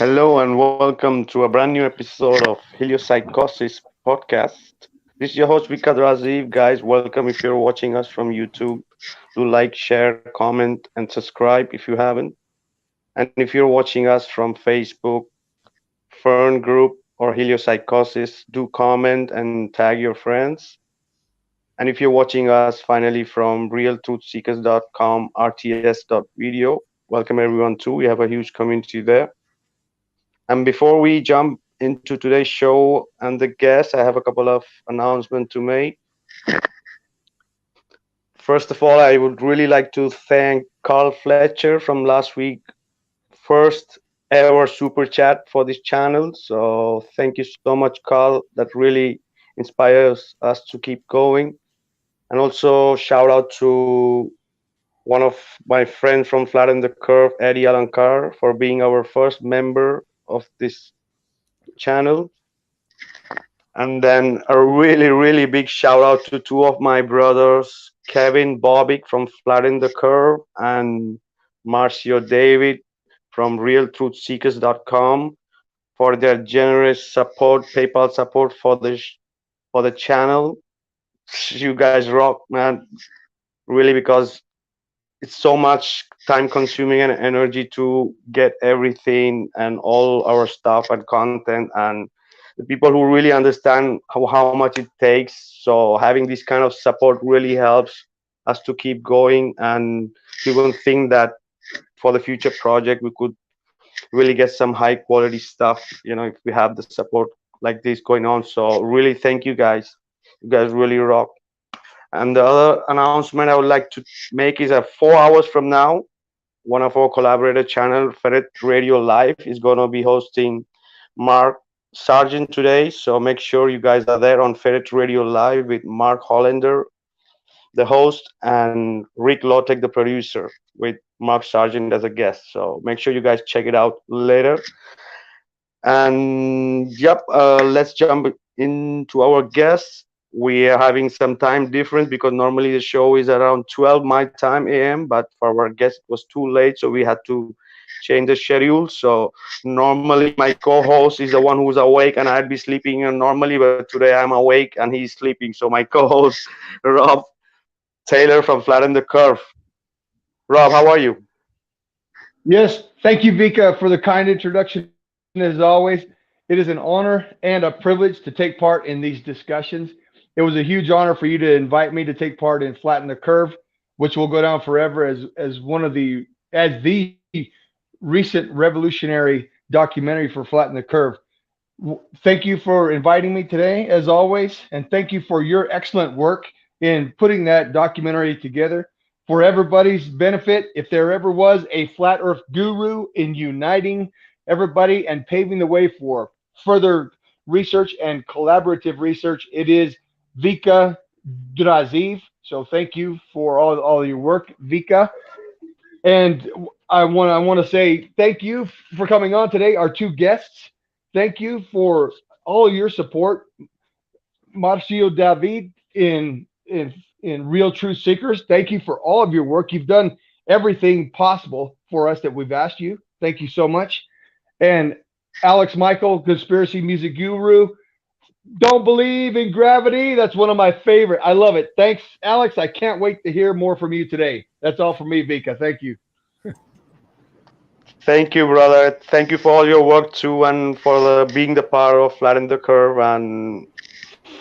Hello and welcome to a brand new episode of Heliopsychosis podcast. This is your host Vikka Draziv. Guys, welcome if you're watching us from YouTube. Do like, share, comment, and subscribe if you haven't. And if you're watching us from Facebook, Fern Group, or Heliopsychosis, do comment and tag your friends. And if you're watching us finally from realtruthseekers.com, rts.video, welcome everyone too. We have a huge community there. And before we jump into today's show and the guests, I have a couple of announcements to make. First of all, I would really like to thank Carl Fletcher from last week, first ever super chat for this channel. So thank you so much, Carl. That really inspires us to keep going. And also shout out to one of my friends from Flatten the Curve, Eddie Alankar, for being our first member of this channel. And then a really, really big shout out to two of my brothers, Kevin Bobick from Flatten the Curve and Marcio David from realtruthseekers.com for their generous support, PayPal support for the channel. You guys rock, man. Really, because it's so much time consuming and energy to get everything and all our stuff and content, and the people who really understand how much it takes. So having this kind of support really helps us to keep going, and even think that for the future project we could really get some high quality stuff, if we have the support like this going on. So really thank you guys. You guys really rock. And the other announcement I would like to make is that 4 hours from now, one of our collaborator channel, Ferret Radio Live, is going to be hosting Mark Sargent today. So make sure you guys are there on Ferret Radio Live with Mark Hollander, the host, and Rick Lotek, the producer, with Mark Sargent as a guest. So make sure you guys check it out later. And yep, let's jump into our guests. We are having some time difference because normally the show is around 12 my time AM, but for our guest it was too late, so we had to change the schedule. So normally my co-host is the one who's awake and I'd be sleeping normally, but today I'm awake and he's sleeping. So my co-host Rob Taylor from Flatten the Curve. Rob, how are you? Yes, thank you, Vika, for the kind introduction. As always, it is an honor and a privilege to take part in these discussions. It was a huge honor for you to invite me to take part in Flatten the Curve, which will go down forever as one of the recent revolutionary documentary for Flatten the Curve. Thank you for inviting me today, as always, and thank you for your excellent work in putting that documentary together. For everybody's benefit, if there ever was a flat earth guru in uniting everybody and paving the way for further research and collaborative research, it is Vikka Draziv. So thank you for all your work, Vika. And I want to say thank you for coming on today. Our two guests, thank you for all your support, Marcio David in Real Truth Seekers. Thank you for all of your work. You've done everything possible for us that we've asked you. Thank you so much. And Alex Michael, Conspiracy Music Guru. Don't believe in gravity. That's one of my favorite. I love it. Thanks, Alex. I can't wait to hear more from you today. That's all from me, Vika. Thank you. Thank you, brother. Thank you for all your work too, and for being the part of Flatten the Curve.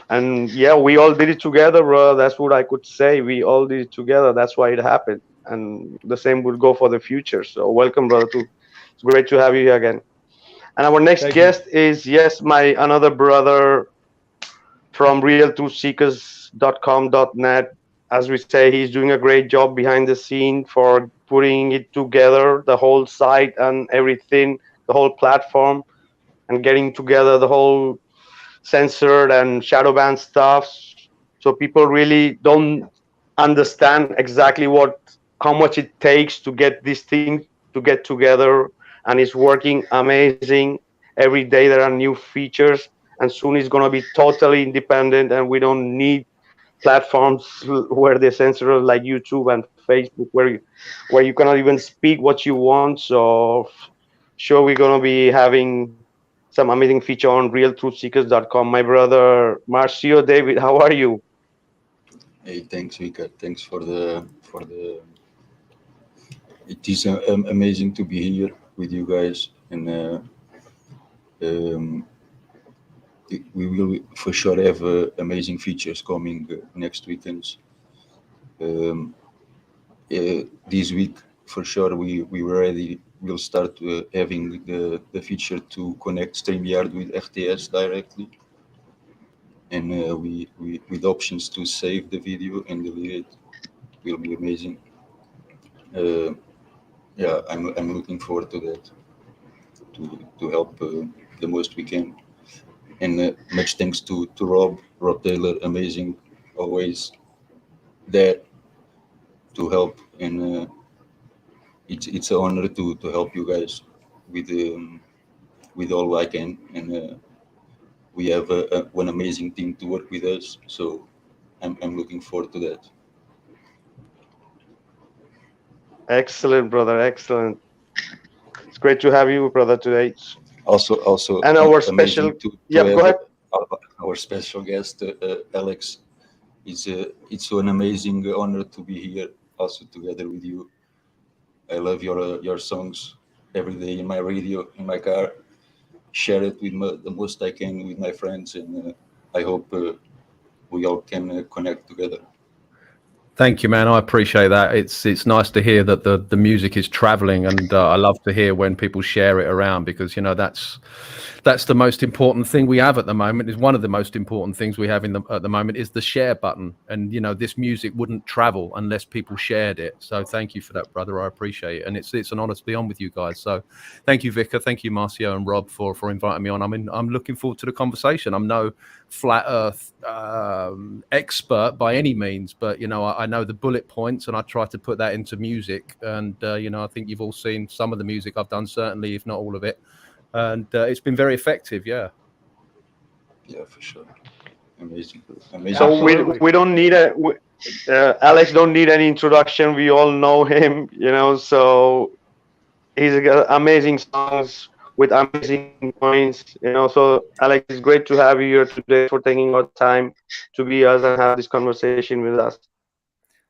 And yeah, we all did it together, bro. That's what I could say. We all did it together. That's why it happened. And the same would go for the future. So welcome, brother. It's great to have you here again. And our next Thank you. guest is, yes, my another brother from realtruthseekers.com.net. As we say, he's doing a great job behind the scene for putting it together, the whole site and everything, the whole platform, and getting together the whole censored and shadow ban stuff. So people really don't understand exactly how much it takes to get this thing to get together, and it's working amazing. Every day there are new features, and soon it's going to be totally independent, and we don't need platforms where they censor like YouTube and Facebook, where you cannot even speak what you want. So sure we're gonna be having some amazing feature on realtruthseekers.com. My brother Marcio David, how are you? Hey, thanks, Vika. Thanks for the. It is amazing to be here with you guys, and um, we will for sure have amazing features coming next weekends. Um, this week, for sure, we already will start having the feature to connect StreamYard with RTS directly, and we with options to save the video and delete it will be amazing. Uh, yeah, I'm looking forward to that to help the most we can. And much thanks to Rob Taylor, amazing, always there to help. And it's an honor to help you guys with all I can. And we have one amazing team to work with us. So I'm looking forward to that. Excellent, brother. Excellent. It's great to have you, brother, today. Also And our special, amazing to yeah, go have ahead. our special guest Alex. It's an amazing honor to be here also together with you. I love your songs every day in my radio in my car. Share it with the most I can with my friends, and I hope we all can connect together. Thank you, man. I appreciate that. It's nice to hear that the music is traveling, and I love to hear when people share it around, because that's the most important thing we have at the moment. Is one of the most important things we have at the moment is the share button, and this music wouldn't travel unless people shared it. So thank you for that, brother. I appreciate it, and it's an honor to be on with you guys. So thank you, Vikka. Thank you, Marcio and Rob, for inviting me on. I'm looking forward to the conversation. I'm no flat Earth expert by any means, but I know the bullet points, and I try to put that into music. And I think you've all seen some of the music I've done, certainly, if not all of it, and it's been very effective. Yeah, for sure. Amazing. So Absolutely. we don't need Alex don't need any introduction. We all know him, So he's got amazing songs with amazing points. So Alex, it's great to have you here today for taking our time to be us and have this conversation with us.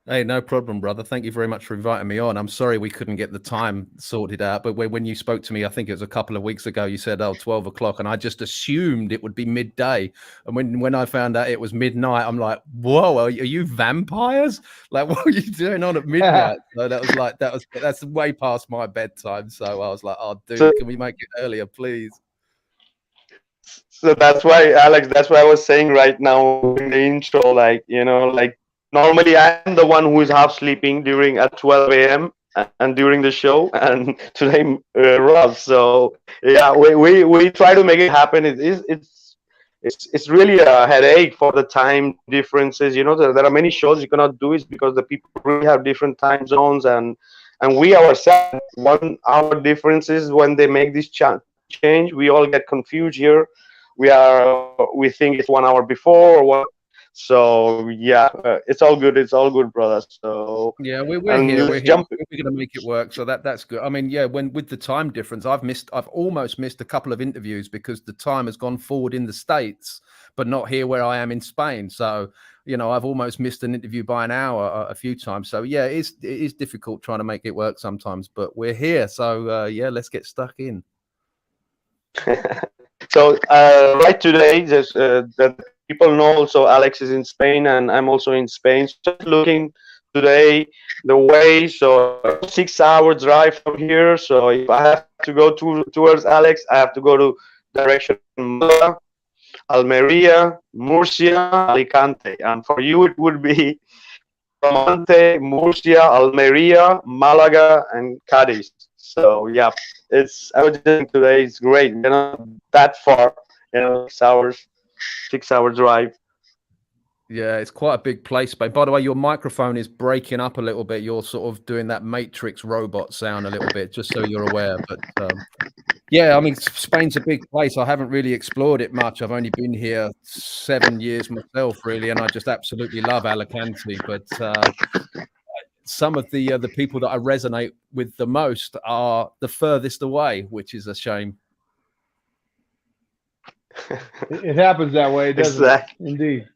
Hey, no problem, brother. Thank you very much for inviting me on. I'm sorry we couldn't get the time sorted out, but when you spoke to me, I think it was a couple of weeks ago, you said, 12 o'clock, and I just assumed it would be midday. And when I found out it was midnight, I'm like, whoa, are you vampires? Like, what are you doing on at midnight? So that's way past my bedtime. So I was like, oh, dude, can we make it earlier, please? So that's why, Alex, that's why I was saying right now in the intro, like normally I'm the one who is half sleeping during at 12 a.m. and during the show, and today Rob. So yeah, we try to make it happen. It's really a headache for the time differences. There are many shows you cannot do it because the people really have different time zones, and we ourselves 1 hour differences when they make this time change. We all get confused here. We think it's 1 hour before or what. So yeah, it's all good. It's all good, brother. So Yeah, we're and here. let's We're here. jump. We're going to make it work. So that's good. I mean, yeah, when with the time difference, I've almost missed a couple of interviews because the time has gone forward in the States, but not here where I am in Spain. So, I've almost missed an interview by an hour a few times. So yeah, it is difficult trying to make it work sometimes, but we're here. So yeah, let's get stuck in. So right today, that the people know also Alex is in Spain and I'm also in Spain. So just looking today the way, so 6 hour drive from here. So if I have to go towards Alex, I have to go to direction Malaga, Almeria, Murcia, Alicante, and for you it would be from Alicante, Murcia, Almeria, Malaga, and Cadiz. So yeah, I was just saying today it's great. We're not that far, 6 hours, 6 hour drive. Yeah, it's quite a big place. But by the way, your microphone is breaking up a little bit. You're sort of doing that Matrix robot sound a little bit, just so you're aware. But yeah, I mean, Spain's a big place. I haven't really explored it much. I've only been here 7 years myself, really, and I just absolutely love Alicante. But some of the people that I resonate with the most are the furthest away, which is a shame. It happens that way, doesn't it? Exactly. Indeed.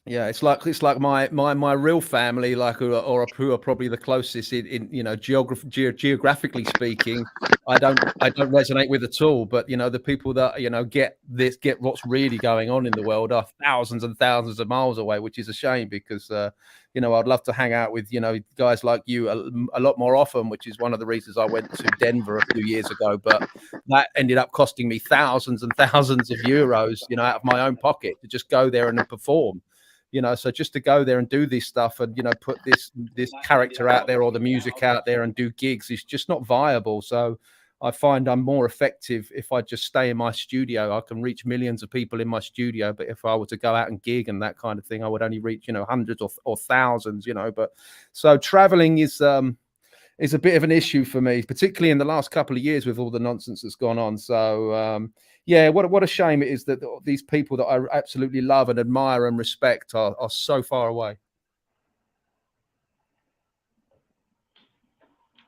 Yeah, it's like my real family, like who are probably the closest in geographically speaking. I don't resonate with at all. But the people that get what's really going on in the world are thousands and thousands of miles away, which is a shame because I'd love to hang out with guys like you a lot more often, which is one of the reasons I went to Denver a few years ago. But that ended up costing me thousands and thousands of euros, out of my own pocket to just go there and perform. So just to go there and do this stuff and put this character out there or the music out there and do gigs is just not viable. So I find I'm more effective if I just stay in my studio. I can reach millions of people in my studio, but if I were to go out and gig and that kind of thing, I would only reach hundreds or thousands. But so traveling is a bit of an issue for me, particularly in the last couple of years with all the nonsense that's gone on. So yeah, what a shame it is that these people that I absolutely love and admire and respect are so far away.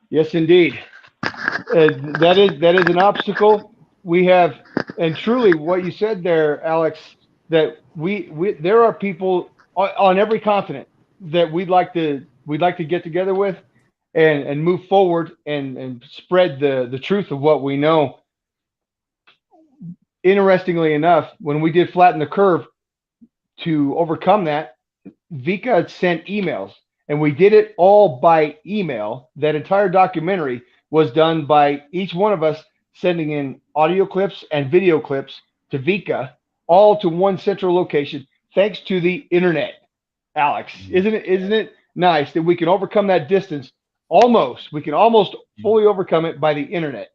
Yes, indeed. That is an obstacle we have, and truly, what you said there, Alex, that we there are people on every continent that we'd like to get together with and move forward and spread the truth of what we know. Interestingly enough, when we did Flatten the Curve, to overcome that, Vikka sent emails, and we did it all by email. That entire documentary was done by each one of us sending in audio clips and video clips to Vikka, all to one central location, thanks to the internet. Alex, isn't it nice that we can overcome that distance? We can almost fully overcome it by the internet.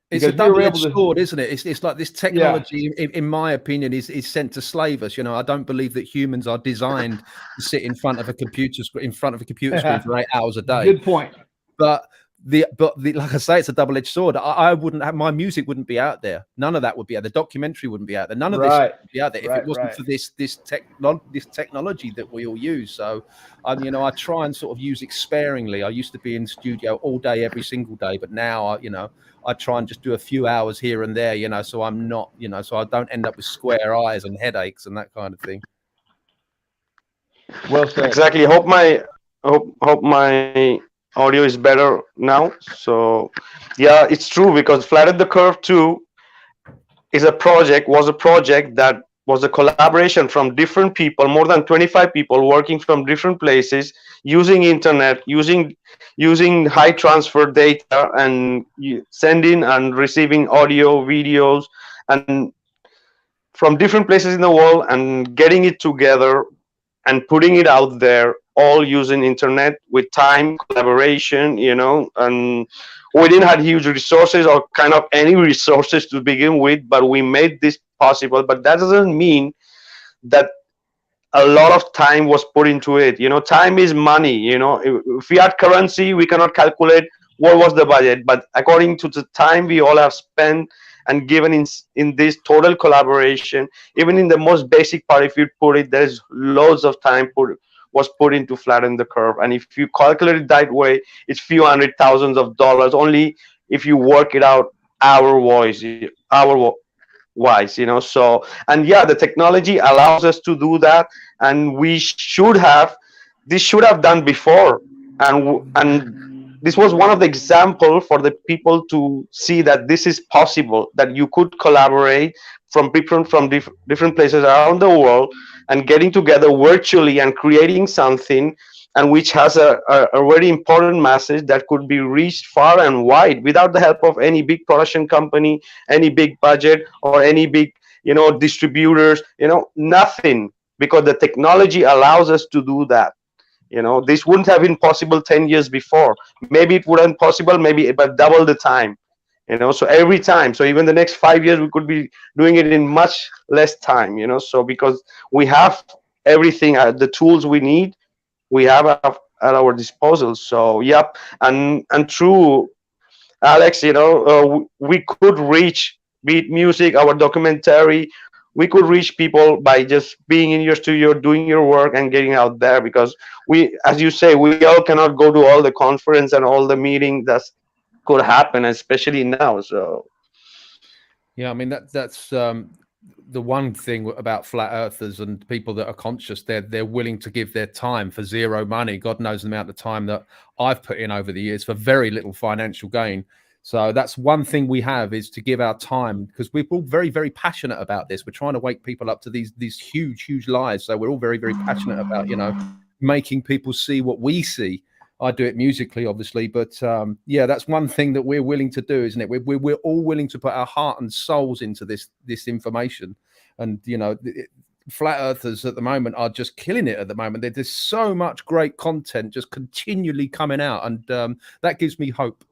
It's a double-edged sword, isn't it? It's like this technology, in my opinion, is sent to slave us. I don't believe that humans are designed to sit in front of a computer screen for 8 hours a day. Good point. But like I say, it's a double-edged sword. I wouldn't have, my music wouldn't be out there. None of that would be out there. The documentary wouldn't be out there. None of this would be out there if it wasn't for this technology that we all use. So, I try and sort of use it sparingly. I used to be in the studio all day, every single day, but now, I try and just do a few hours here and there, so I'm not, so I don't end up with square eyes and headaches and that kind of thing. Well said. Exactly. Hope my audio is better now. So yeah, it's true, because Flatten the Curve 2 was a project that was a collaboration from different people, more than 25 people working from different places, using internet, using high transfer data, and sending and receiving audio, videos, and from different places in the world, and getting it together and putting it out there, all using internet with time, collaboration, and we didn't have huge resources or kind of any resources to begin with, but we made this possible. But that doesn't mean that a lot of time was put into it. Time is money. If we had currency, we cannot calculate what was the budget, but according to the time we all have spent and given in this total collaboration, even in the most basic part, if you put it, there's loads of time was put into Flatten the Curve. And if you calculate it that way, it's few $100,000 only if you work it out hour-wise. So, and yeah, the technology allows us to do that, and this should have done before, and this was one of the examples for the people to see that this is possible, that you could collaborate from different places around the world and getting together virtually and creating something, and which has a very important message that could be reached far and wide without the help of any big production company, any big budget, or any big distributors, nothing, because the technology allows us to do that. This wouldn't have been possible 10 years before. Maybe it wouldn't possible, but double the time. So every time, so even the next 5 years, we could be doing it in much less time. So because we have everything, the tools we need, we have at our disposal. So yep, and true, Alex. We could reach, be it music, our documentary. we could reach people by just being in your studio, doing your work, and getting out there. Because we, as you say, we all cannot go to all the conference and all the meeting that could happen, especially now. So yeah, I mean that's the one thing about flat earthers and people that are conscious. They're willing to give their time for zero money. God knows the amount of time that I've put in over the years for very little financial gain. So that's one thing we have, is to give our time, because we're all very, very passionate about this. We're trying to wake people up to these huge lies. So we're all very, very passionate about, making people see what we see. I do it musically, obviously, but yeah, that's one thing that we're willing to do, isn't it? We're all willing to put our heart and souls into this information. And flat earthers at the moment are just killing it at the moment. There's so much great content just continually coming out, and that gives me hope.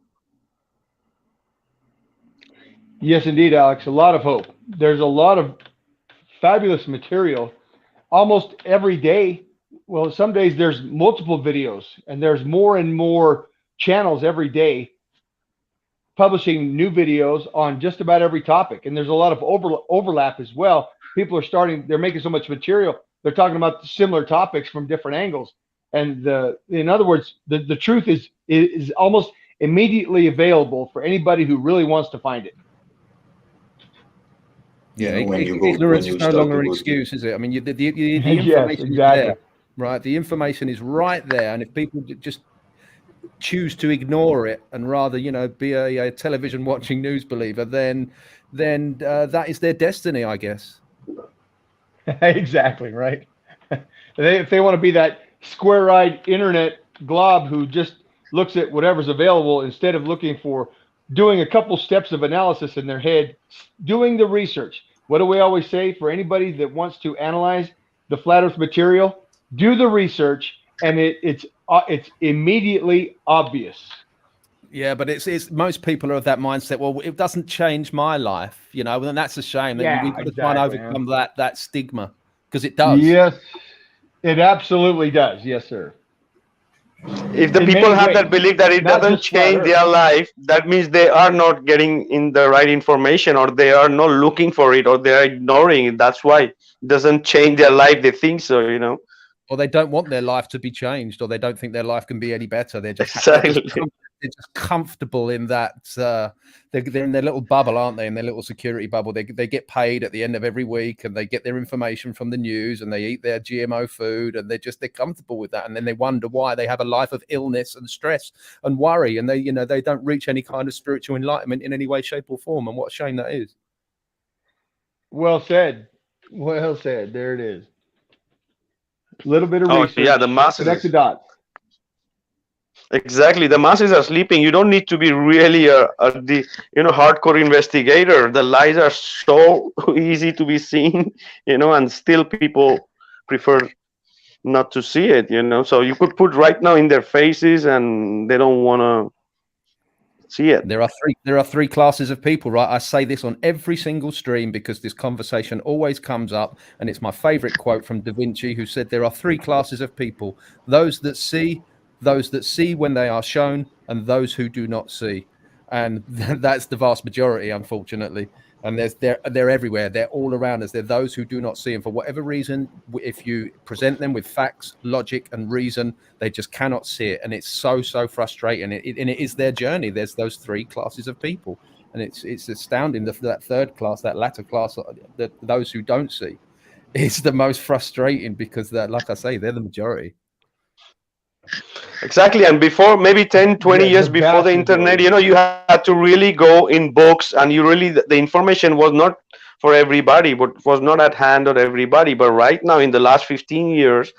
Yes, indeed, Alex. A lot of hope. There's a lot of fabulous material almost every day. Well, some days there's multiple videos, and there's more and more channels every day publishing new videos on just about every topic. And there's a lot of overlap as well. People are they're making so much material. They're talking about similar topics from different angles. And in other words, the truth is almost immediately available for anybody who really wants to find it. Yeah, ignorance is no longer an excuse, is it? I mean, the information yes, exactly. is there, right? The information is right there, and if people just choose to ignore it and rather, be a television watching news believer, then that is their destiny, I guess. Exactly, right. If they want to be that square-eyed internet glob who just looks at whatever's available instead of looking for doing a couple steps of analysis in their head, doing the research. What do we always say for anybody that wants to analyze the flat earth material? Do the research, and it's immediately obvious. Yeah, but it's most people are of that mindset. Well, it doesn't change my life, and that's a shame. Yeah, we've got to exactly, try and overcome that stigma, because it does. Yes, it absolutely does. Yes, sir. If the people have that belief that it doesn't change their life, that means they are not getting in the right information, or they are not looking for it, or they are ignoring it. That's why it doesn't change their life. They think so, Or they don't want their life to be changed, or they don't think their life can be any better. They're just they're just comfortable in that. They're in their little bubble, aren't they? In their little security bubble. They get paid at the end of every week, and they get their information from the news, and they eat their GMO food, and they're comfortable with that. And then they wonder why they have a life of illness and stress and worry, and they don't reach any kind of spiritual enlightenment in any way, shape, or form. And what a shame that is. Well said. Well said. There it is. A little bit of research. Yeah, the masses. Connect the dots. Exactly, the masses are sleeping. You don't need to be really hardcore investigator. The lies are so easy to be seen, and still people prefer not to see it. So you could put right now in their faces, and they don't want to see it. There are three classes of people, right? I say this on every single stream because this conversation always comes up, and it's my favorite quote from Da Vinci, who said there are three classes of people: those that see when they are shown, and those who do not see. And that's the vast majority, unfortunately. And they're everywhere. They're all around us. They're those who do not see. And for whatever reason, if you present them with facts, logic, and reason, they just cannot see it. And it's so frustrating. And it is their journey. There's those three classes of people. And it's astounding that third class, that latter class, that those who don't see, is the most frustrating, because like I say, they're the majority. Exactly. And before, maybe 10, 20 years before the internet, you had to really go in books, and the information was not for everybody, but was not at hand on everybody. But right now, in the last 15 years,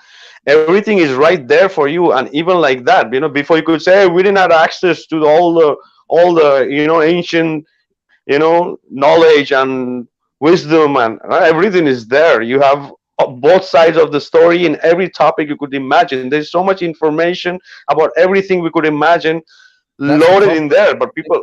everything is right there for you. And even like that, before you could say, hey, we didn't have access to all the ancient, knowledge and wisdom, and everything is there. You have both sides of the story in every topic you could imagine. There's so much information about everything we could imagine loaded in there, but people,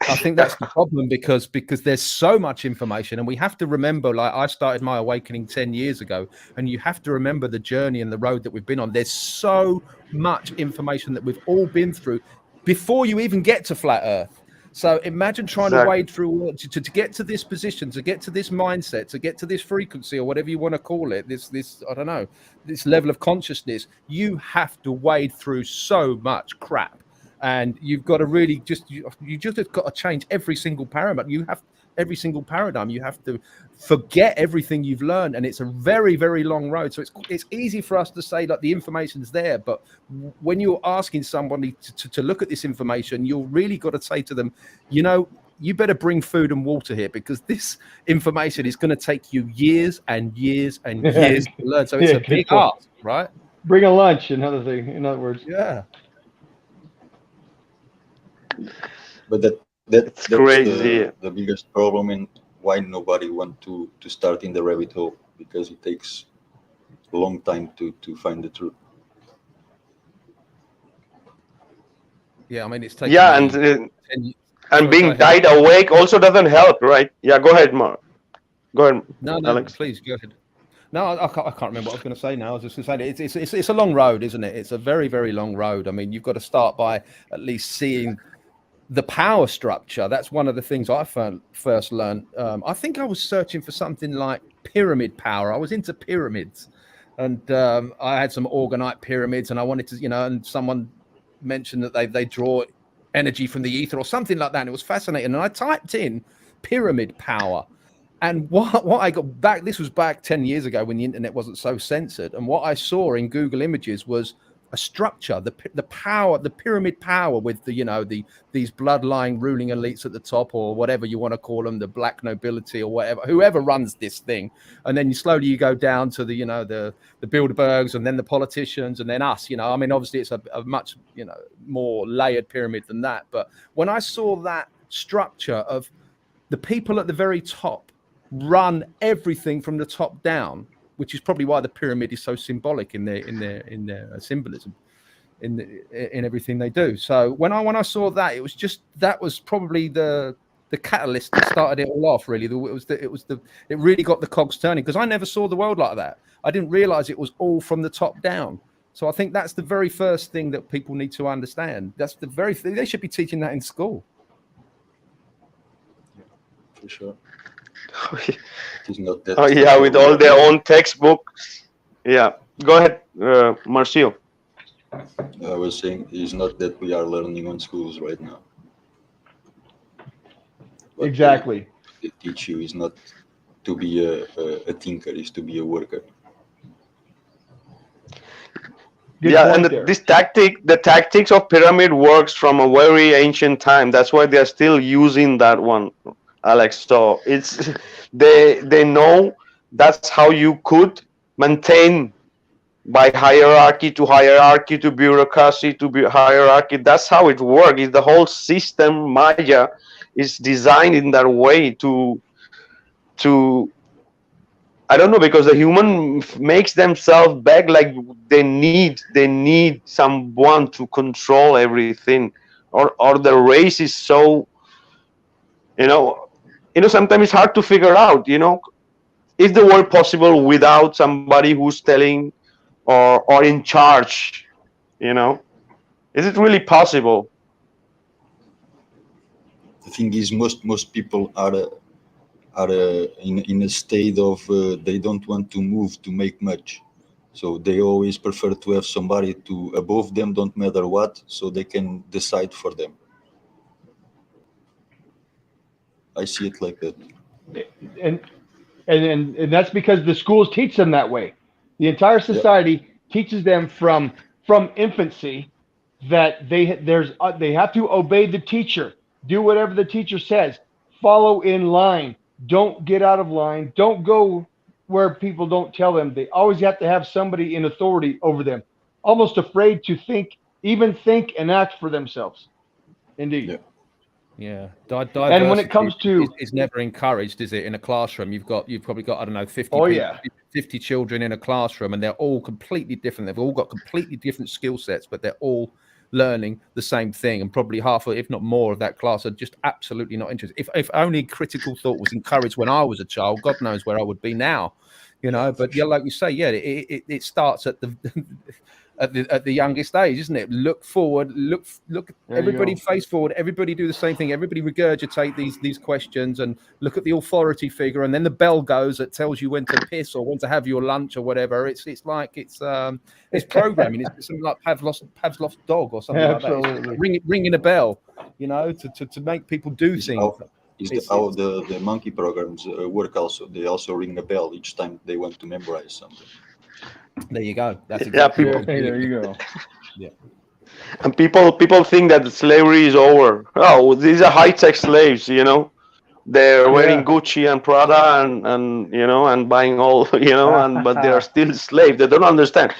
I think that's the problem, because there's so much information, and we have to remember, like, I started my awakening 10 years ago, and you have to remember the journey and the road that we've been on. There's so much information that we've all been through before you even get to flat earth. So imagine trying to Exactly. wade through to get to this position, to get to this mindset, to get to this frequency or whatever you want to call it, this I don't know, this level of consciousness. You have to wade through so much crap, and you've got to really you just have got to change every single paradigm. Every single paradigm. You have to forget everything you've learned, and it's a very, very long road. So it's easy for us to say that the information's there, but when you're asking somebody to look at this information, you're really got to say to them, you better bring food and water here, because this information is going to take you years and years and years to learn. So it's a big ask, right? Bring a lunch, another thing, in other words. Yeah. But It's that's crazy. the biggest problem, and why nobody want to start in the rabbit hole, because it takes a long time to find the truth. Yeah, I mean, it's taken Yeah, me and 10 years. being Go ahead. died awake also doesn't help, right? Yeah, go ahead, Mark. Go ahead, No, Alex. please go ahead. No, I can't remember what I was going to say now. I was just going to say it's a long road, isn't it? It's a very, very long road. I mean, you've got to start by at least seeing the power structure. That's one of the things I first learned. I think I was searching for something like pyramid power. I was into pyramids, and I had some orgonite pyramids, and I wanted to, and someone mentioned that they draw energy from the ether or something like that. And it was fascinating. And I typed in pyramid power. And what I got back, this was back 10 years ago when the internet wasn't so censored. And what I saw in Google Images was a structure, the power, the pyramid power with these bloodline ruling elites at the top, or whatever you want to call them, the black nobility or whatever, whoever runs this thing. And then you go down to the Bilderbergs, and then the politicians, and then us. I mean, obviously it's a much more layered pyramid than that. But when I saw that structure of the people at the very top run everything from the top down, which is probably why the pyramid is so symbolic in their symbolism, in everything they do. So when I saw that, that was probably the catalyst that started it all off. Really, it really got the cogs turning, because I never saw the world like that. I didn't realize it was all from the top down. So I think that's the very first thing that people need to understand. That's the very thing they should be teaching that in school. For sure. It is not that. Oh yeah, with all their own textbooks. Yeah, go ahead, Marcio. I was saying it's not that we are learning on schools right now. What Exactly. They teach you is not to be a thinker, is to be a worker. Good Yeah, point and there. the tactics of pyramid works from a very ancient time. That's why they're still using that one, Alex. So it's they know that's how you could maintain by hierarchy to bureaucracy to hierarchy. That's how it works. Is the whole system Maya is designed in that way to I don't know, because the human makes themselves beg, like they need someone to control everything, or the race is so sometimes it's hard to figure out, is the world possible without somebody who's telling or in charge, is it really possible? The thing is, most people are in a state of they don't want to move to make much, so they always prefer to have somebody to above them, don't matter what, so they can decide for them. I see it like that. And that's because the schools teach them that way. The entire society teaches them from infancy that they have to obey the teacher, do whatever the teacher says, follow in line, don't get out of line, don't go where people don't tell them. They always have to have somebody in authority over them, almost afraid to think and act for themselves. Indeed. Yeah. And when it comes to is never encouraged, is it? In a classroom, you've probably got, I don't know, 50 50 children in a classroom, and they're all completely different. They've all got completely different skill sets, but they're all learning the same thing. And probably half, if not more, of that class are just absolutely not interested. If only critical thought was encouraged when I was a child, God knows where I would be now. But like you say, it starts at at the youngest age, isn't it? Look forward, look. There Everybody you go. face forward. Everybody do the same thing. Everybody regurgitate these questions and look at the authority figure, and then the bell goes that tells you when to piss or when to have your lunch or whatever. It's programming. It's something like Pavlov's dog or something like that. It's ringing a bell, to make people do things. How the monkey programs work also. They also ring a bell each time they want to memorize something. There you go. That's exactly what there you go. Yeah. And people think that slavery is over. Oh, these are high-tech slaves, They're wearing Gucci and Prada and buying all, but they are still slaves. They don't understand.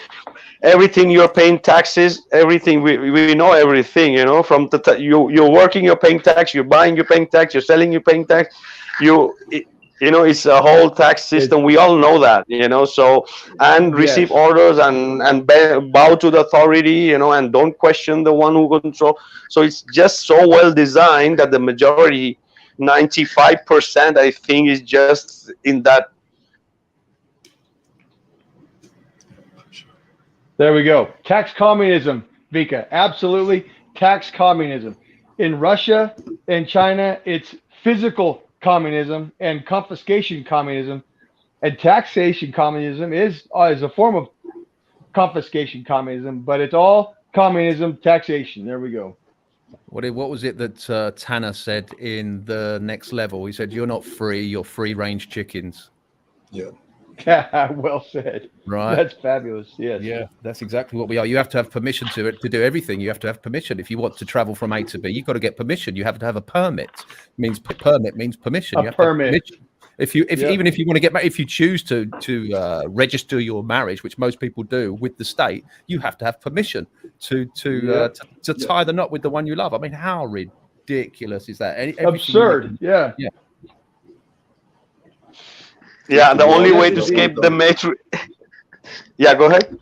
Everything you're paying taxes, everything we know everything, from you're working, you're paying tax, you're buying, you're paying tax, you're selling, you're paying tax. It's a whole tax system. We all know that, so, and receive orders and bow to the authority, and don't question the one who control. So it's just so well designed that the majority, 95%, I think, is just in that. There we go. Tax communism, Vikka. Absolutely. Tax communism. In Russia and China, it's physical communism and confiscation communism. And taxation communism is a form of confiscation communism, but it's all communism, taxation. There we go. What was it that Tanner said in The Next Level? He said, "You're not free, you're free-range chickens." Yeah. Well said. Right. That's fabulous. Yes. Yeah, that's exactly what we are. You have to have permission to do everything. You have to have permission. If you want to travel from A to B, you've got to get permission. You have to have a permit. Permit means permission. You have permit. To have permission. Even if you want to get married, if you choose to register your marriage, which most people do with the state, you have to have permission to tie the knot with the one you love. I mean, how ridiculous is that? Absurd. Yeah. Yeah, the only way to escape the matrix. Yeah, go ahead.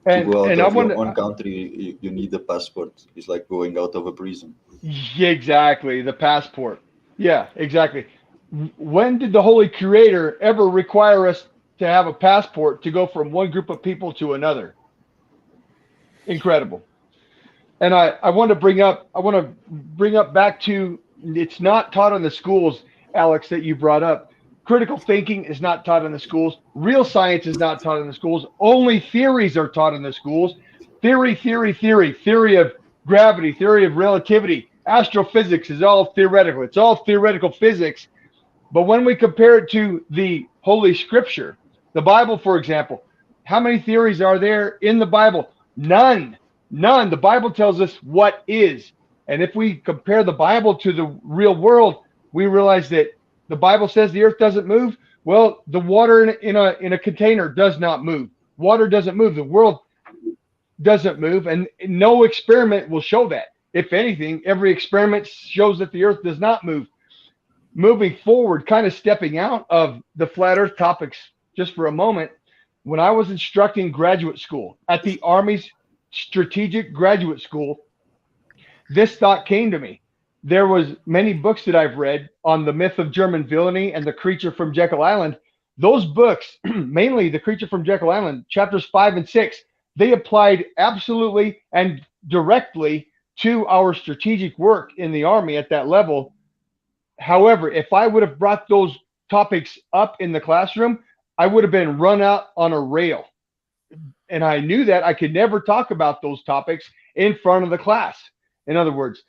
To go out of your own country, you need a passport. It's like going out of a prison. Yeah, exactly. The passport. Yeah, exactly. When did the Holy Creator ever require us to have a passport to go from one group of people to another? Incredible. And I want to bring up back to, it's not taught in the schools, Alex, that you brought up. Critical thinking is not taught in the schools. Real science is not taught in the schools. Only theories are taught in the schools. Theory of gravity, theory of relativity, astrophysics is all theoretical. It's all theoretical physics. But when we compare it to the Holy Scripture, the Bible, for example, how many theories are there in the Bible? None. The Bible tells us what is. And if we compare the Bible to the real world, we realize that the Bible says the earth doesn't move. Well, the water in a container does not move. Water doesn't move. The world doesn't move. And no experiment will show that. If anything, every experiment shows that the earth does not move. Moving forward, kind of stepping out of the flat earth topics just for a moment, when I was instructing graduate school at the Army's Strategic Graduate School, this thought came to me. There was many books that I've read on the myth of German villainy and the creature from Jekyll Island. Those books, mainly the creature from Jekyll Island, chapters 5 and 6, they applied absolutely and directly to our strategic work in the Army at that level. However, if I would have brought those topics up in the classroom, I would have been run out on a rail. And I knew that I could never talk about those topics in front of the class. In other words,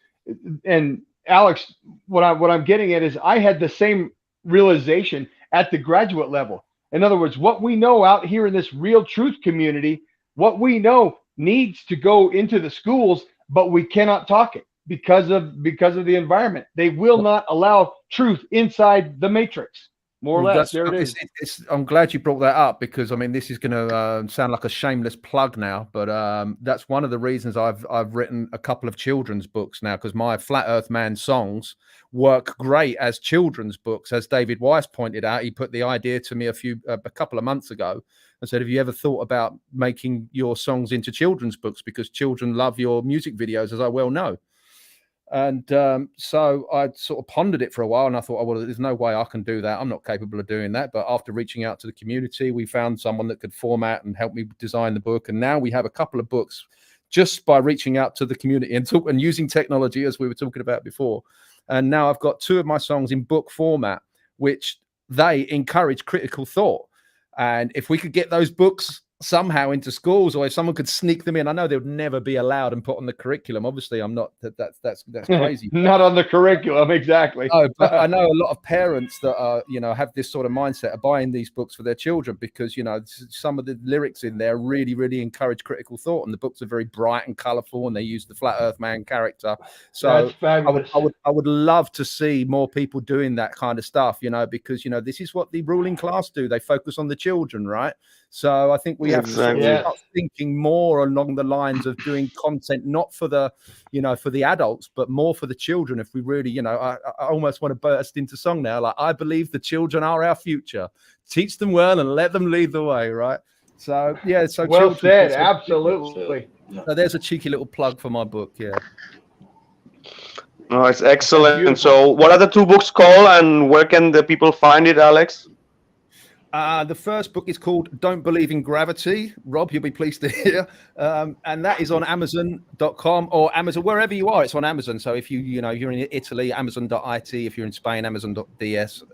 and Alex, what I'm getting at is I had the same realization at the graduate level. In other words, what we know out here in this real truth community, what we know needs to go into the schools, but we cannot talk it because of the environment. They will not allow truth inside the matrix. More or less, there it is. I'm glad you brought that up because I mean this is going to sound like a shameless plug now, but that's one of the reasons I've written a couple of children's books now because my Flat Earth Man songs work great as children's books. As David Weiss pointed out, he put the idea to me a couple of months ago and said, "Have you ever thought about making your songs into children's books because children love your music videos, as I well know." And so I sort of pondered it for a while, and I thought, oh, well, there's no way I can do that. I'm not capable of doing that. But after reaching out to the community, we found someone that could format and help me design the book. And now we have a couple of books just by reaching out to the community and using technology, as we were talking about before. And now I've got 2 of my songs in book format, which they encourage critical thought. And if we could get those books somehow into schools, or if someone could sneak them in, I know they would never be allowed and put on the curriculum. Obviously, I'm not. That's crazy. Not on the curriculum, exactly. No, but I know a lot of parents that are, have this sort of mindset of buying these books for their children because, some of the lyrics in there really, really encourage critical thought, and the books are very bright and colourful, and they use the Flat Earth Man character. So that's fabulous. I would love to see more people doing that kind of stuff, because, this is what the ruling class do. They focus on the children, right? So I think we have to start thinking more along the lines of doing content, not for the, for the adults, but more for the children. If we really, I almost want to burst into song now. Like, I believe the children are our future. Teach them well and let them lead the way, right? So, yeah. So well said. Absolutely. So there's a cheeky little plug for my book. Yeah. Oh, it's excellent. So what are the 2 books called, and where can the people find it, Alex? The first book is called Don't Believe in Gravity. Rob, you'll be pleased to hear. And that is on Amazon.com or Amazon, wherever you are, it's on Amazon. So if you're in Italy, Amazon.it. If you're in Spain, Amazon.es.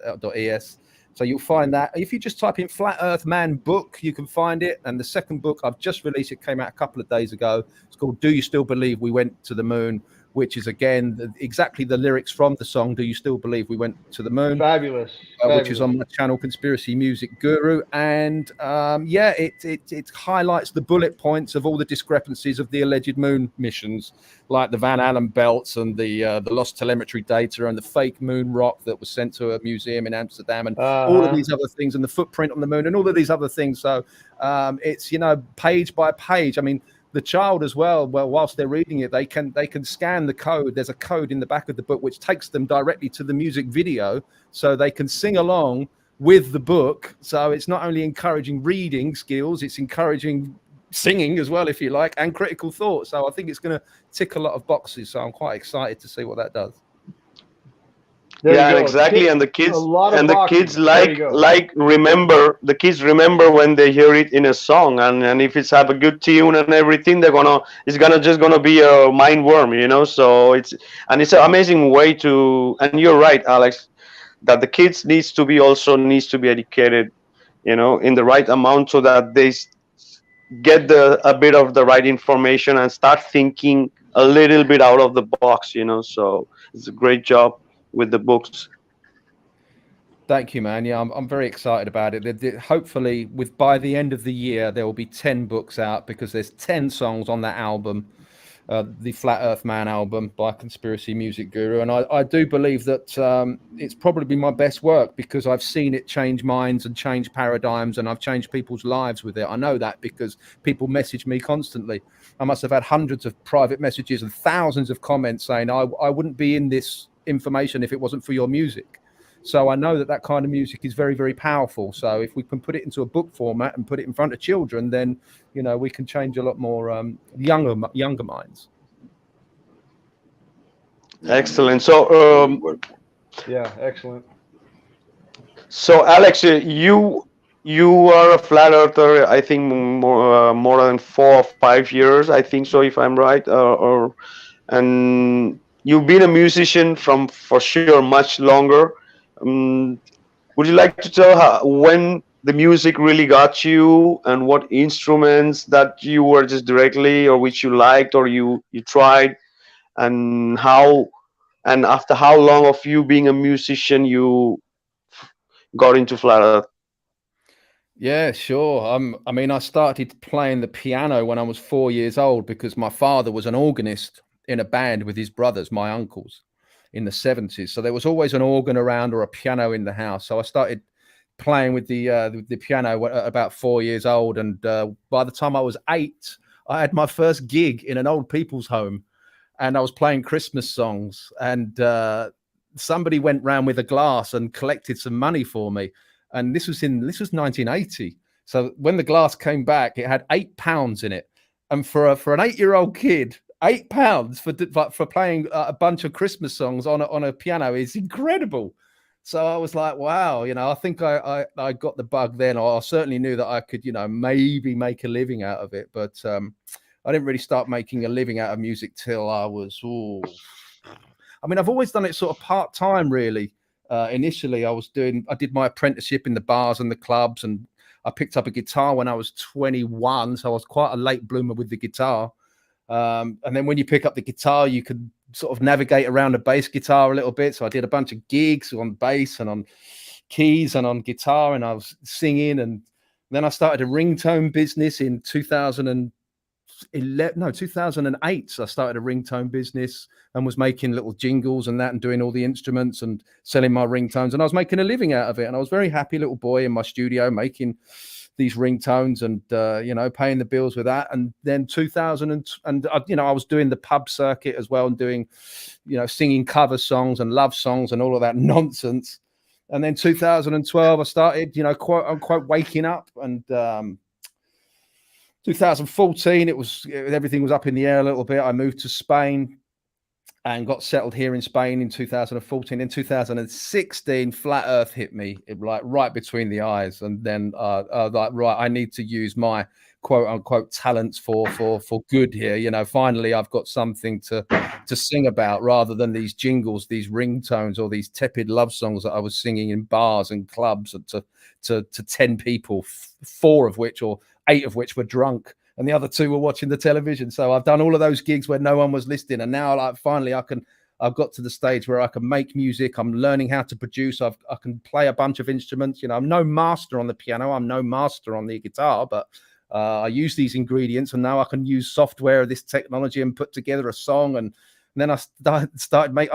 So you'll find that. If you just type in Flat Earth Man book, you can find it. And the second book I've just released, it came out a couple of days ago. It's called Do You Still Believe We Went to the Moon? Which is, again, exactly the lyrics from the song, Do You Still Believe We Went to the Moon? Fabulous. Which is on my channel, Conspiracy Music Guru. And, it highlights the bullet points of all the discrepancies of the alleged moon missions, like the Van Allen belts and the lost telemetry data and the fake moon rock that was sent to a museum in Amsterdam and all of these other things, and the footprint on the moon and all of these other things. So it's, page by page. I mean, the child as well, whilst they're reading it, they can scan the code. There's a code in the back of the book which takes them directly to the music video, so they can sing along with the book. So it's not only encouraging reading skills, it's encouraging singing as well, if you like, and critical thought. So I think it's going to tick a lot of boxes. So I'm quite excited to see what that does. Yeah, exactly. And the kids remember when they hear it in a song, and if it's have a good tune and everything, it's gonna be a mind worm, So it's an amazing way to. And you're right, Alex, that the kids needs to be educated, in the right amount, so that they get a bit of the right information and start thinking a little bit out of the box, So it's a great job with the books. Thank you, man. Yeah, I'm very excited about it. Hopefully, by the end of the year, there will be 10 books out, because there's 10 songs on that album, the Flat Earth Man album by Conspiracy Music Guru. And I do believe that it's probably my best work, because I've seen it change minds and change paradigms, and I've changed people's lives with it. I know that because people message me constantly. I must have had hundreds of private messages and thousands of comments saying I wouldn't be in this information if it wasn't for your music. So I know that kind of music is very, very powerful. So if we can put it into a book format and put it in front of children, then we can change a lot more younger minds. Excellent. So excellent. So Alex, you are a flat earther, I think more than 4 or 5 years, I think so, if I'm right, and you've been a musician for sure much longer. Would you like to tell when the music really got you, and what instruments that you were just directly, or which you liked, or you tried, and after how long of you being a musician you got into flat earth? Yeah, sure. I mean, I started playing the piano when I was 4 years old, because my father was an organist in a band with his brothers, my uncles, in the 70s. So there was always an organ around or a piano in the house. So I started playing with the piano at about 4 years old. And by the time I was 8, I had my first gig in an old people's home, and I was playing Christmas songs. And somebody went round with a glass and collected some money for me. And this was 1980. So when the glass came back, it had £8 in it. And for an 8-year-old kid, £8 for playing a bunch of Christmas songs on a piano is incredible. So I was like, wow, I think I got the bug then. I certainly knew that I could, maybe make a living out of it. But I didn't really start making a living out of music till I was, I've always done it sort of part-time, really. Initially, I did my apprenticeship in the bars and the clubs, and I picked up a guitar when I was 21. So I was quite a late bloomer with the guitar. And then when you pick up the guitar, you could sort of navigate around a bass guitar a little bit. So I did a bunch of gigs on bass and on keys and on guitar, and I was singing. And then I started a ringtone business in 2008. So I started a ringtone business and was making little jingles and that, and doing all the instruments and selling my ringtones. And I was making a living out of it. And I was a very happy little boy in my studio making these ringtones and paying the bills with that. And then 2000 I was doing the pub circuit as well, and doing singing cover songs and love songs and all of that nonsense. And then 2012 I started quote unquote waking up. And 2014 everything was up in the air a little bit. I moved to Spain and got settled here in Spain in 2014. In 2016, flat Earth hit me right between the eyes, and then I need to use my quote unquote talents for good here. Finally, I've got something to sing about, rather than these jingles, these ringtones, or these tepid love songs that I was singing in bars and clubs to 10 people, 4 of which or 8 of which were drunk, and the other 2 were watching the television. So I've done all of those gigs where no one was listening, and now finally I've got to the stage where I can make music. I'm learning how to produce. I can play a bunch of instruments. I'm no master on the piano. I'm no master on the guitar, but I use these ingredients, and now I can use software, this technology, and put together a song. And then I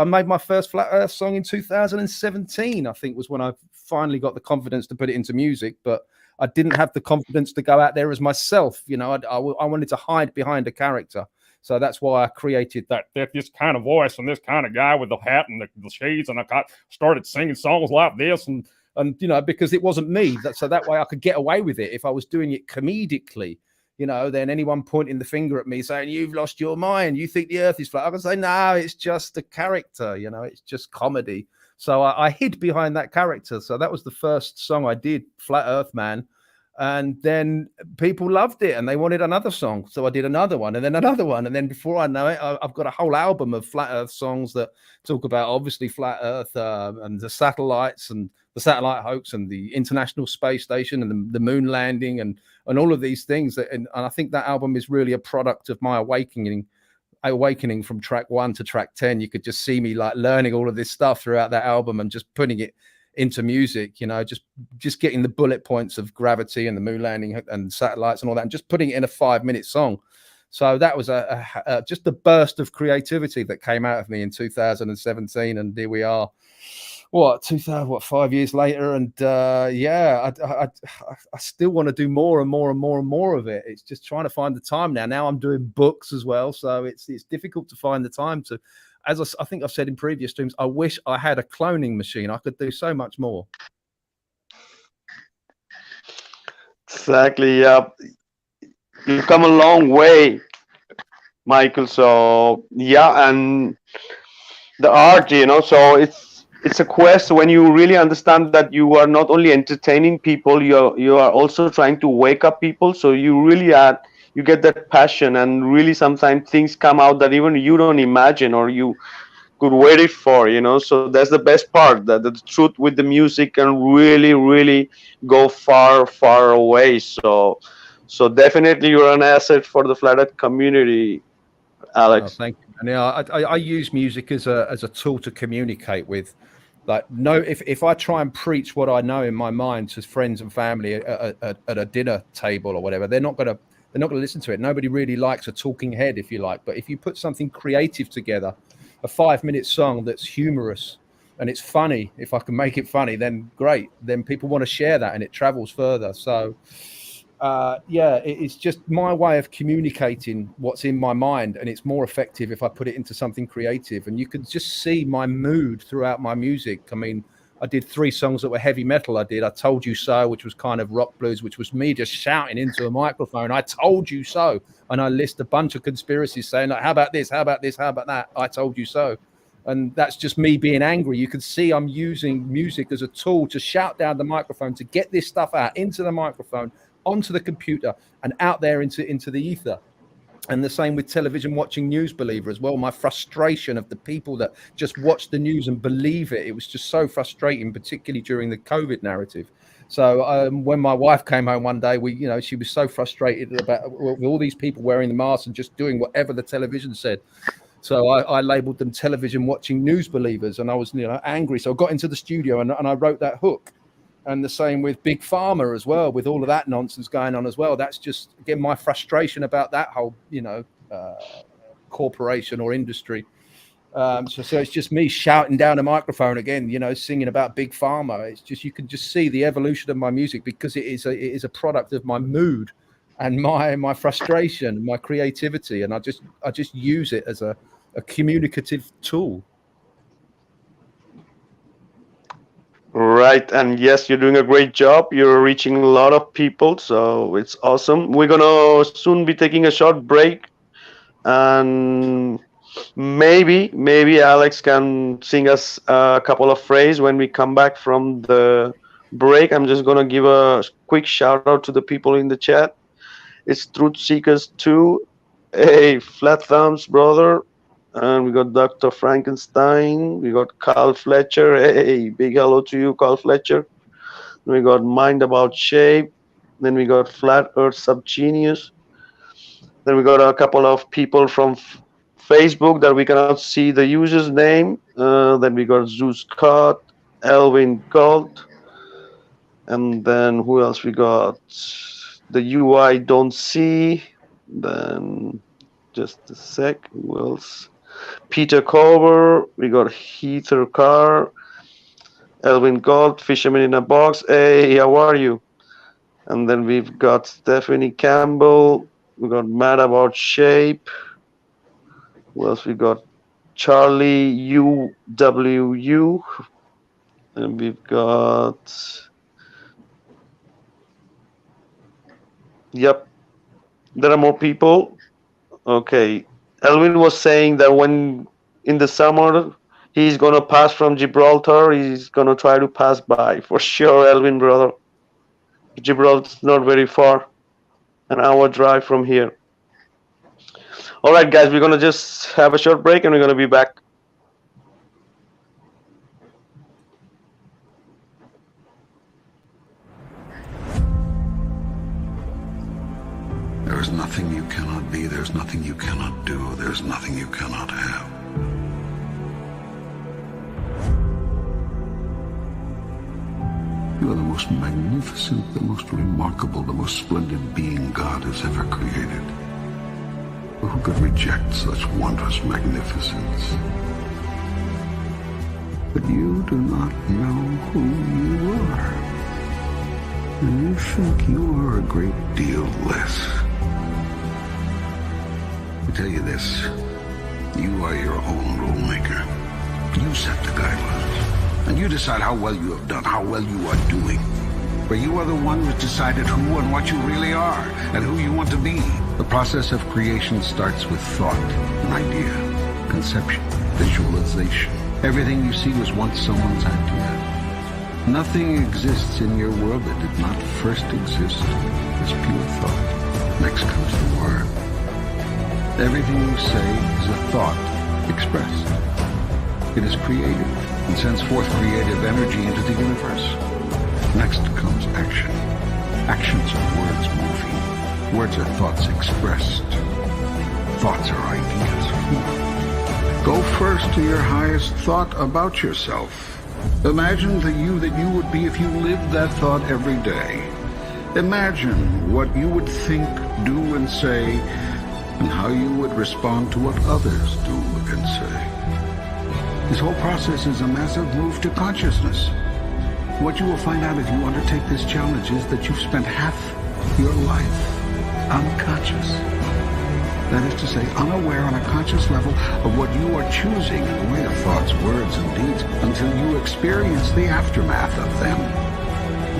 made my first Flat Earth song in 2017. I think was when I finally got the confidence to put it into music, but I didn't have the confidence to go out there as myself. I wanted to hide behind a character. So that's why I created this kind of voice and this kind of guy with the hat and the shades. And I started singing songs like this and because it wasn't me. So that way I could get away with it. If I was doing it comedically, then anyone pointing the finger at me saying, you've lost your mind, you think the earth is flat, I can say, no, it's just a character, it's just comedy. So I hid behind that character. So that was the first song I did, Flat Earth Man. And then people loved it and they wanted another song. So I did another one and then another one. And then before I know it, I've got a whole album of Flat Earth songs that talk about obviously Flat Earth and the satellites and the satellite hoax and the International Space Station and the moon landing and all of these things. And I think that album is really a product of my awakening from track 1 to track 10. You could just see me learning all of this stuff throughout that album and just putting it into music, just getting the bullet points of gravity and the moon landing and satellites and all that, and just putting it in a 5-minute song. So that was just a burst of creativity that came out of me in 2017, and here we are. 5 years later, and I still want to do more and more and more and more of it. It's just trying to find the time now. Now I'm doing books as well, so it's difficult to find the time to. As I think I've said in previous streams, I wish I had a cloning machine. I could do so much more. Exactly. Yeah, you've come a long way, Michael. So yeah, and the art, so it's a quest when you really understand that you are not only entertaining people, you are also trying to wake up people. So you really you get that passion, and really sometimes things come out that even you don't imagine or you could wait it for, so that's the best part, that the truth with the music can really, really go far, far away. So definitely you're an asset for the Flat Earth community, Alex. Oh, thank you. And I use music as a tool to communicate with. If I try and preach what I know in my mind to friends and family at a dinner table or whatever, they're not going to listen to it. Nobody really likes a talking head, if you like. But if you put something creative together, a 5-minute song that's humorous and it's funny, if I can make it funny, then great. Then people want to share that and it travels further. So it's just my way of communicating what's in my mind, and it's more effective if I put it into something creative. And you can just see my mood throughout my music. I mean, I did 3 songs that were heavy metal. I did I Told You So, which was kind of rock blues, which was me just shouting into a microphone, I told you so. And I list a bunch of conspiracies saying, like, how about this, how about this, how about that, I told you so. And that's just me being angry. You can see I'm using music as a tool to shout down the microphone, to get this stuff out into the microphone, onto the computer, and out there into the ether. And the same with television, watching News Believer as well. My frustration of the people that just watch the news and believe it. It was just so frustrating, particularly during the COVID narrative. So when my wife came home one day, she was so frustrated about with all these people wearing the masks and just doing whatever the television said. So I labeled them television watching news believers, and I was angry. So I got into the studio and I wrote that hook. And the same with Big Pharma as well, with all of that nonsense going on as well. That's just, again, my frustration about that whole, corporation or industry. So it's just me shouting down a microphone again, singing about Big Pharma. It's just, you can just see the evolution of my music, because it is a product of my mood and my frustration, my creativity. And I just use it as a communicative tool. Right, and yes, you're doing a great job. You're reaching a lot of people, so it's awesome. We're gonna soon be taking a short break, and maybe Alex can sing us a couple of phrases when we come back from the break. I'm just gonna give a quick shout out to the people in the chat. It's Truth Seekers 2. Hey, flat thumbs, brother. And we got Dr. Frankenstein. We got Carl Fletcher. Hey, big hello to you, Carl Fletcher. We got Mind About Shape. Then we got Flat Earth Subgenius. Then we got a couple of people from Facebook that we cannot see the user's name. Then we got Zeus Scott, Elvin Gold. And then who else we got? The UI Don't See. Then just a sec. Who else? Peter Cover, we got Heather Carr, Elvin Gold, Fisherman in a Box. Hey, how are you? And then we've got Stephanie Campbell. We got Mad About Shape. Who else we got? Charlie UWU. And we've got... Yep. There are more people. Okay. Elvin was saying that when in the summer he's going to pass from Gibraltar, he's going to try to pass by. For sure, Elvin, brother. Gibraltar's not very far. An hour drive from here. All right, guys, we're going to just have a short break and we're going to be back. There is nothing you cannot be, there's nothing you cannot do, there's nothing you cannot have. You are the most magnificent, the most remarkable, the most splendid being God has ever created. Who could reject such wondrous magnificence? But you do not know who you are. And you think you are a great deal less. I tell you this, you are your own rule maker. You set the guidelines, and you decide how well you have done, how well you are doing. For you are the one who decided who and what you really are, and who you want to be. The process of creation starts with thought, an idea, conception, visualization. Everything you see was once someone's idea. Nothing exists in your world that did not first exist as pure thought. Next comes the word. Everything you say is a thought expressed. It is creative and sends forth creative energy into the universe. Next comes action. Actions are words moving. Words are thoughts expressed. Thoughts are ideas formed. Go first to your highest thought about yourself. Imagine the you that you would be if you lived that thought every day. Imagine what you would think, do, and say, and how you would respond to what others do and say. This whole process is a massive move to consciousness. What you will find out if you undertake this challenge is that you've spent half your life unconscious. That is to say, unaware on a conscious level of what you are choosing in the way of thoughts, words, and deeds until you experience the aftermath of them.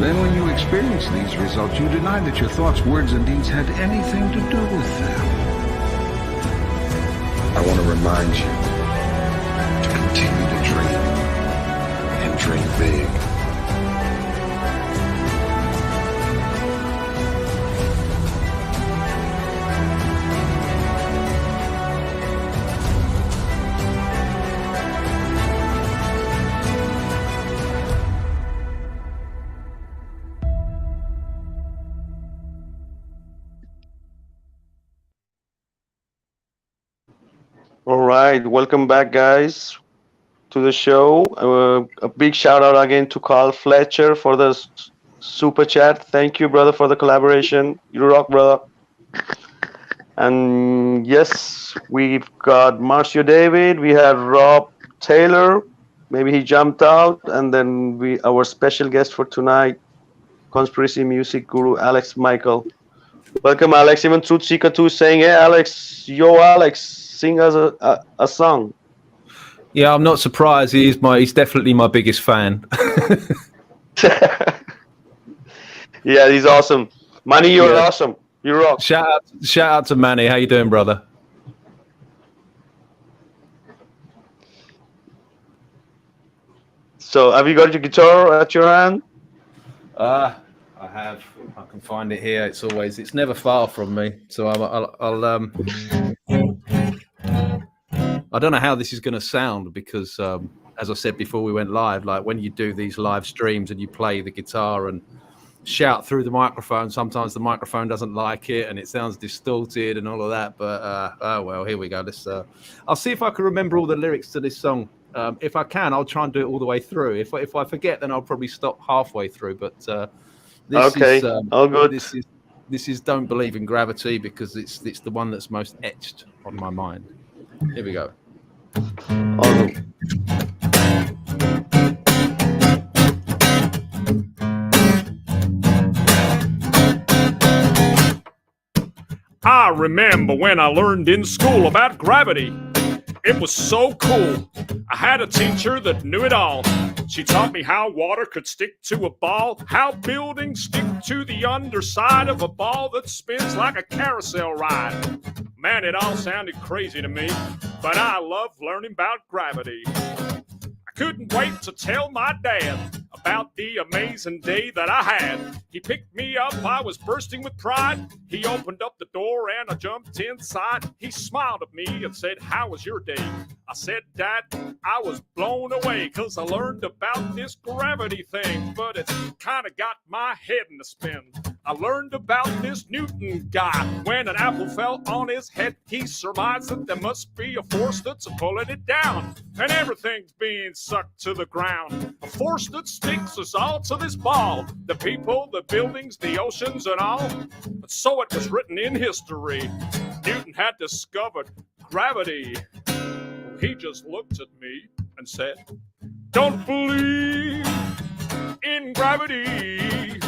Then when you experience these results, you deny that your thoughts, words, and deeds had anything to do with them. I want to remind you to continue to dream and dream big. All right, welcome back, guys, to the show. A big shout out again to Carl Fletcher for the super chat. Thank you, brother, for the collaboration. You rock, brother. And yes, we've got Marcio David. We had Rob Taylor. Maybe he jumped out. And then our special guest for tonight, conspiracy music guru Alex Michael. Welcome, Alex. Even Truth Seeker 2 saying, hey, Alex, yo, Alex, sing us a song. Yeah, I'm not surprised. He's definitely my biggest fan. Yeah, he's awesome. Manny, you're awesome. You rock. Shout out to Manny. How you doing, brother? So, have you got your guitar at your hand? I have. I can find it here. It's never far from me. So I'll I don't know how this is going to sound because, as I said before we went live, like when you do these live streams and you play the guitar and shout through the microphone, sometimes the microphone doesn't like it and it sounds distorted and all of that. But oh well, here we go. I'll see if I can remember all the lyrics to this song. If I can, I'll try and do it all the way through. If I forget, then I'll probably stop halfway through. But this is all good. This is Don't Believe in Gravity because it's the one that's most etched on my mind. Here we go. Awesome. I remember when I learned in school about gravity. It was so cool. I had a teacher that knew it all. She taught me how water could stick to a ball, how buildings stick to the underside of a ball that spins like a carousel ride. Man, it all sounded crazy to me, but I loved learning about gravity. I couldn't wait to tell my dad about the amazing day that I had. He picked me up, I was bursting with pride. He opened up the door and I jumped inside. He smiled at me and said, "How was your day?" I said, "Dad, I was blown away 'cause I learned about this gravity thing, but it's kind of got my head in a spin. I learned about this Newton guy. When an apple fell on his head, he surmised that there must be a force that's pulling it down, and everything's being sucked to the ground. A force that sticks us all to this ball, the people, the buildings, the oceans, and all." So it was written in history. Newton had discovered gravity. He just looked at me and said, "Don't believe in gravity.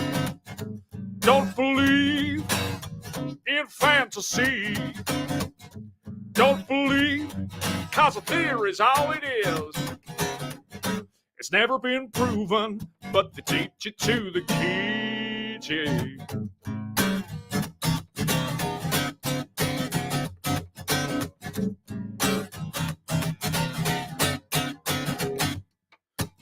Don't believe in fantasy. Don't believe, 'cause a theory's all it is. It's never been proven, but they teach it to the kids."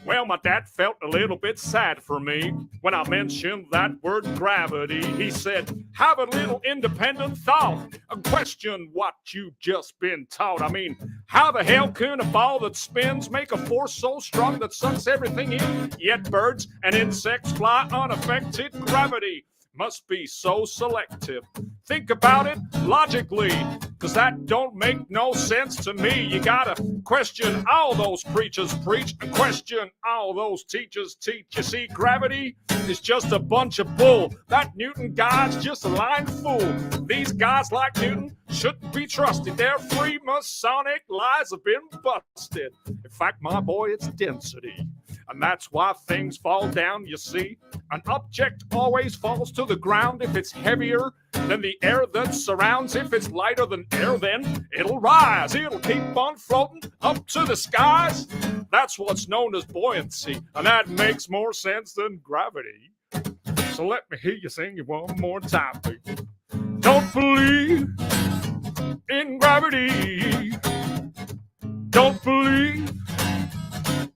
Well, my dad felt a little bit sad for me when I mentioned that word gravity. He said, "Have a little independent thought and question what you've just been taught. I mean, how the hell can a ball that spins make a force so strong that sucks everything in? Yet birds and insects fly unaffected. Gravity must be so selective. Think about it logically, 'cause that don't make no sense to me. You gotta question all those preachers preach and question all those teachers teach. You see, gravity is just a bunch of bull. That Newton guy's just a lying fool. These guys like Newton shouldn't be trusted. Their Freemasonic lies have been busted. In fact, my boy, it's density. And that's why things fall down, you see. An object always falls to the ground if it's heavier than the air that surrounds. If it's lighter than air, then it'll rise. It'll keep on floating up to the skies. That's what's known as buoyancy, and that makes more sense than gravity. So let me hear you sing it one more time, baby. Don't believe in gravity. Don't believe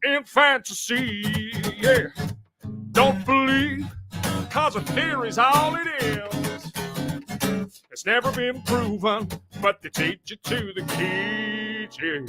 in fantasy, yeah. Don't believe, cause a theory's all it is. It's never been proven, but they teach you to the kids, yeah.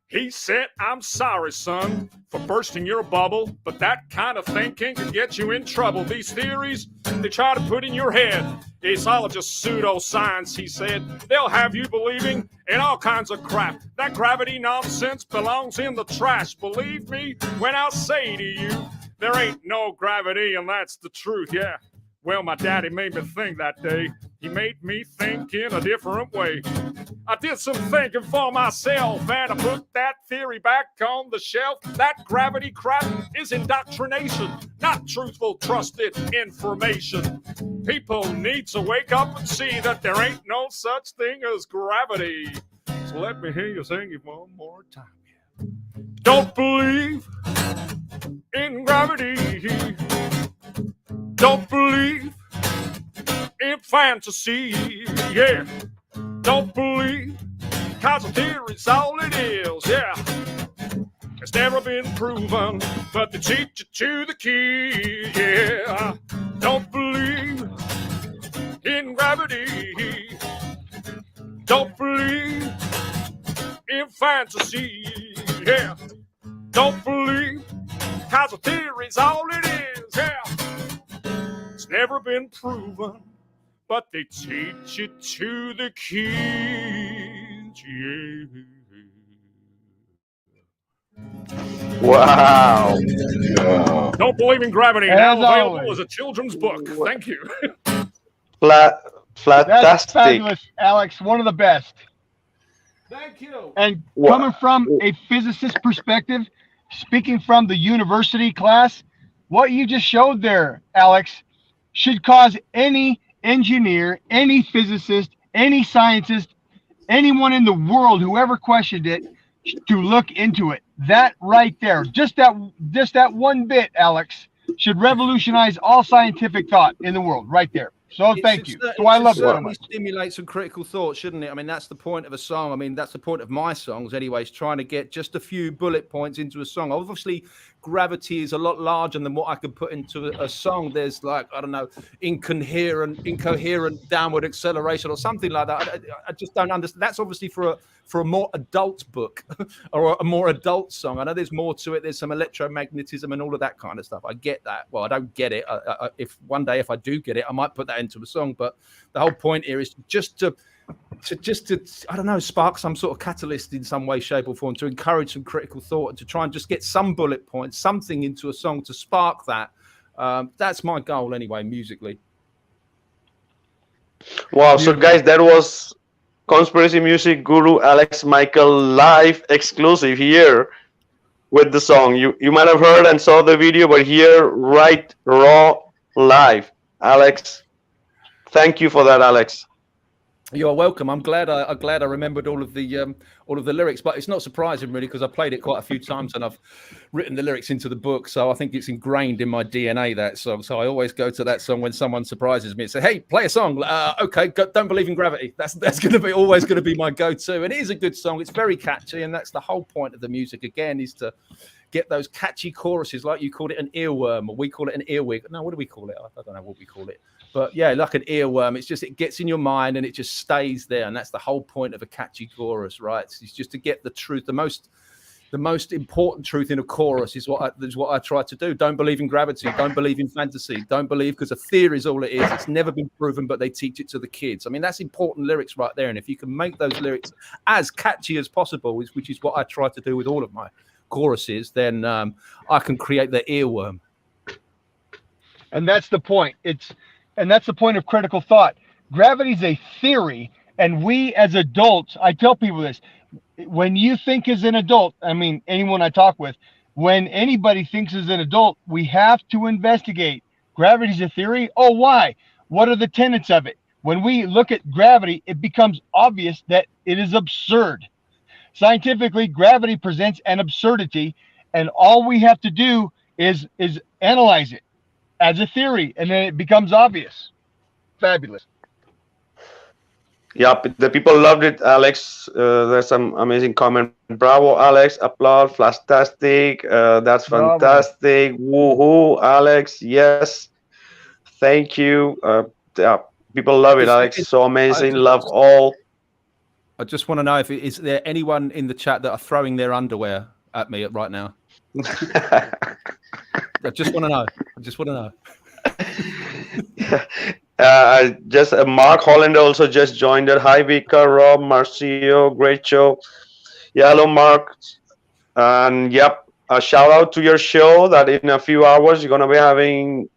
He said, I'm sorry, son, for bursting your bubble, but that kind of thinking can get you in trouble. These theories they try to put in your head, it's all just pseudoscience, he said. They'll have you believing in all kinds of crap. That gravity nonsense belongs in the trash. Believe me when I say to you, there ain't no gravity, and that's the truth, yeah. Well, my daddy made me think that day. He made me think in a different way. I did some thinking for myself, and I put that theory back on the shelf. That gravity crap is indoctrination, not truthful, trusted information. People need to wake up and see that there ain't no such thing as gravity. So let me hear you sing it one more time. Yeah. Don't believe in gravity. Don't believe in fantasy, yeah. Don't believe, cause a theory's all it is, yeah. It's never been proven, but they teach you to the key, yeah. Don't believe in gravity. Don't believe in fantasy, yeah. Don't believe, cause a theory's all it is, yeah. It's never been proven, but they teach it to the kids, yeah. Wow. Don't believe in gravity, As now available always. as a children's book. Thank you. That's Fantastic. fabulous, Alex. One of the best. Thank you. And Wow. coming from a physicist perspective, speaking from the university class, what you just showed there, Alex, should cause any engineer, any physicist, any scientist, anyone in the world who ever questioned it to look into it. That right there, just that one bit, Alex, should revolutionize all scientific thought in the world right there. So thank you. So I love it so much. Stimulate some critical thought, shouldn't it? I mean, that's the point of a song. I mean, that's the point of my songs anyways, trying to get just a few bullet points into a song. Obviously, gravity is a lot larger than what I could put into a song. There's like, I don't know, incoherent downward acceleration or something like that. I just don't understand. That's obviously for a more adult book or a more adult song. I know there's more to it. There's some electromagnetism and all of that kind of stuff. I get that. Well, I don't get it. If one day, if I do get it, I might put that into a song. But the whole point here is just to I don't know, spark some sort of catalyst in some way, shape or form, to encourage some critical thought and to try and just get some bullet points, something into a song to spark that. That's my goal anyway, musically. Wow. So guys, that was Conspiracy Music Guru Alex Michael live exclusive here with the song. You might have heard and saw the video, but here right raw live. Alex, thank you for that, Alex. You're welcome. I'm glad I remembered all of the lyrics, but it's not surprising really because I played it quite a few times and I've written the lyrics into the book, so I think it's ingrained in my DNA, that song. So I always go to that song when someone surprises me and say, "Hey, play a song." Okay, don't believe in gravity. That's always going to be my go-to, and it is a good song. It's very catchy, and that's the whole point of the music. Again, is to get those catchy choruses, like you called it an earworm, or we call it an earwig. No, what do we call it? I don't know what we call it. But yeah, like an earworm, it's just, it gets in your mind and it just stays there. And that's the whole point of a catchy chorus, right? It's just to get the truth. The most important truth in a chorus is what I try to do. Don't believe in gravity. Don't believe in fantasy. Don't believe, because a theory is all it is. It's never been proven, but they teach it to the kids. I mean, that's important lyrics right there. And if you can make those lyrics as catchy as possible, which is what I try to do with all of my choruses, then I can create the earworm. And that's the point. And that's the point of critical thought. Gravity's a theory, and we as adults, I tell people this, when you think as an adult, I mean, anyone I talk with, when anybody thinks as an adult, we have to investigate. Gravity's a theory. Oh, why? What are the tenets of it? When we look at gravity, it becomes obvious that it is absurd. Scientifically, gravity presents an absurdity, and all we have to do is analyze it as a theory, and then it becomes obvious. Fabulous. Yep, the people loved it, Alex. There's some amazing comment. Bravo, Alex. Applaud. Fantastic. That's fantastic. Woohoo, Alex. Yes. Thank you. Yeah, people love it, Alex. So amazing. Love all. I just want to know if is there anyone in the chat that are throwing their underwear at me right now? I just want to know. I just want to know. Just Mark Hollander also just joined it. Hi, Vikka, Rob, Marcio, great show. Yeah, hello, Mark. And yep, a shout out to your show that in a few hours you're gonna be having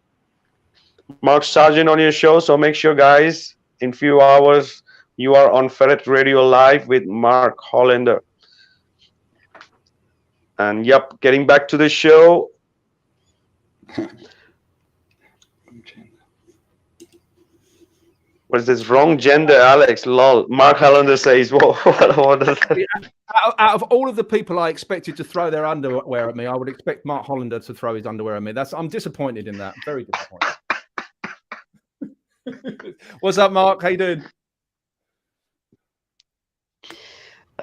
Mark Sargent on your show. So make sure, guys, in few hours you are on Ferret Radio Live with Mark Hollander. And yep, getting back to the show. What is this? Wrong gender, Alex. Lol. Mark Hollander says, what is that? Out of all of the people I expected to throw their underwear at me, I would expect Mark Hollander to throw his underwear at me. I'm disappointed in that. Very disappointed. What's up, Mark? How you doing?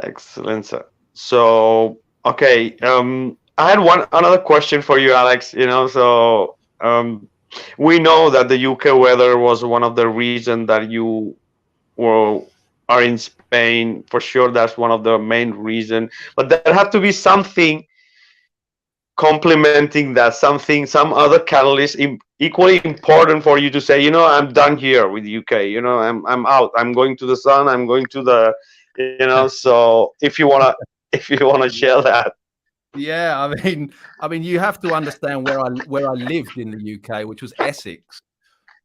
Excellent, sir. So, okay. I had another question for you, Alex. We know that the UK weather was one of the reasons that you are in Spain. For sure, that's one of the main reasons. But there had to be something complementing that, some other catalyst equally important for you to say, I'm done here with the UK. I'm out. I'm going to the sun. I'm going to the, So if you wanna share that. Yeah, I mean, you have to understand where I lived in the UK, which was Essex.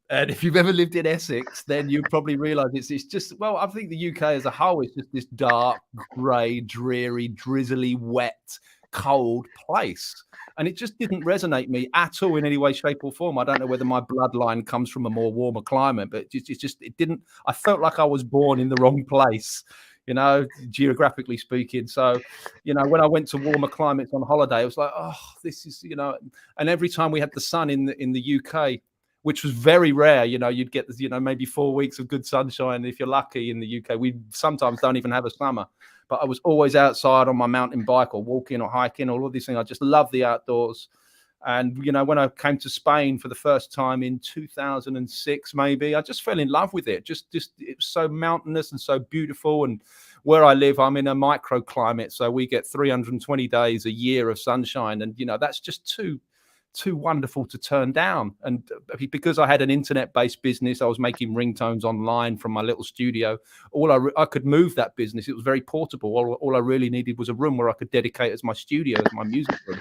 And if you've ever lived in Essex, then you probably realise it's just, well, I think the UK as a whole is just this dark, grey, dreary, drizzly, wet, cold place. And it just didn't resonate me at all in any way, shape, or form. I don't know whether my bloodline comes from a more warmer climate, but it didn't. I felt like I was born in the wrong place, geographically speaking. So, when I went to warmer climates on holiday, it was like, oh, this is, and every time we had the sun in the UK, which was very rare, you'd get, maybe 4 weeks of good sunshine. If you're lucky in the UK, we sometimes don't even have a summer, but I was always outside on my mountain bike or walking or hiking, all of these things. I just love the outdoors. And, when I came to Spain for the first time in 2006, maybe, I just fell in love with it. Just it was so mountainous and so beautiful. And where I live, I'm in a microclimate. So we get 320 days a year of sunshine. And, that's just too wonderful to turn down. And because I had an internet-based business, I was making ringtones online from my little studio. I could move that business. It was very portable. All I really needed was a room where I could dedicate as my studio, as my music room.